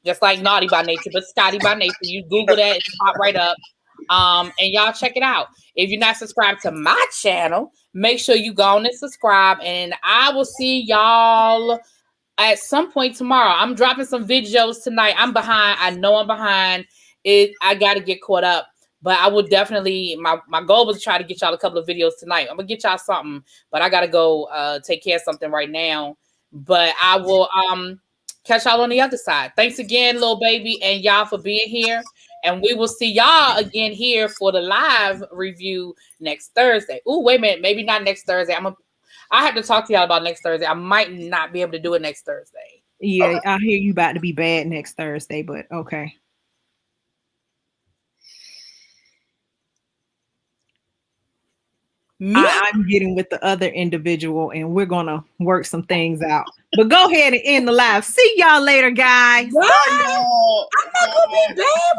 just like Naughty by Nature, but Scotty by Nature, you Google that, it's pop right up. And y'all check it out. If you're not subscribed to my channel, make sure you go on and subscribe, and I will see y'all at some point tomorrow. I'm dropping some videos tonight. I'm behind. I know I'm behind. I got to get caught up. But I would definitely, my goal was to try to get y'all a couple of videos tonight. I'm gonna get y'all something, but I gotta go take care of something right now. But I will catch y'all on the other side. Thanks again, LilBaby, and y'all for being here. And we will see y'all again here for the live review next Thursday. Ooh, wait a minute. Maybe not next Thursday. I have to talk to y'all about next Thursday. I might not be able to do it next Thursday. Yeah, okay. I hear you about to be bad next Thursday, but okay. I'm getting with the other individual and we're gonna work some things out. But go ahead and end the live. See y'all later, guys. Bye. I'm not gonna be bad.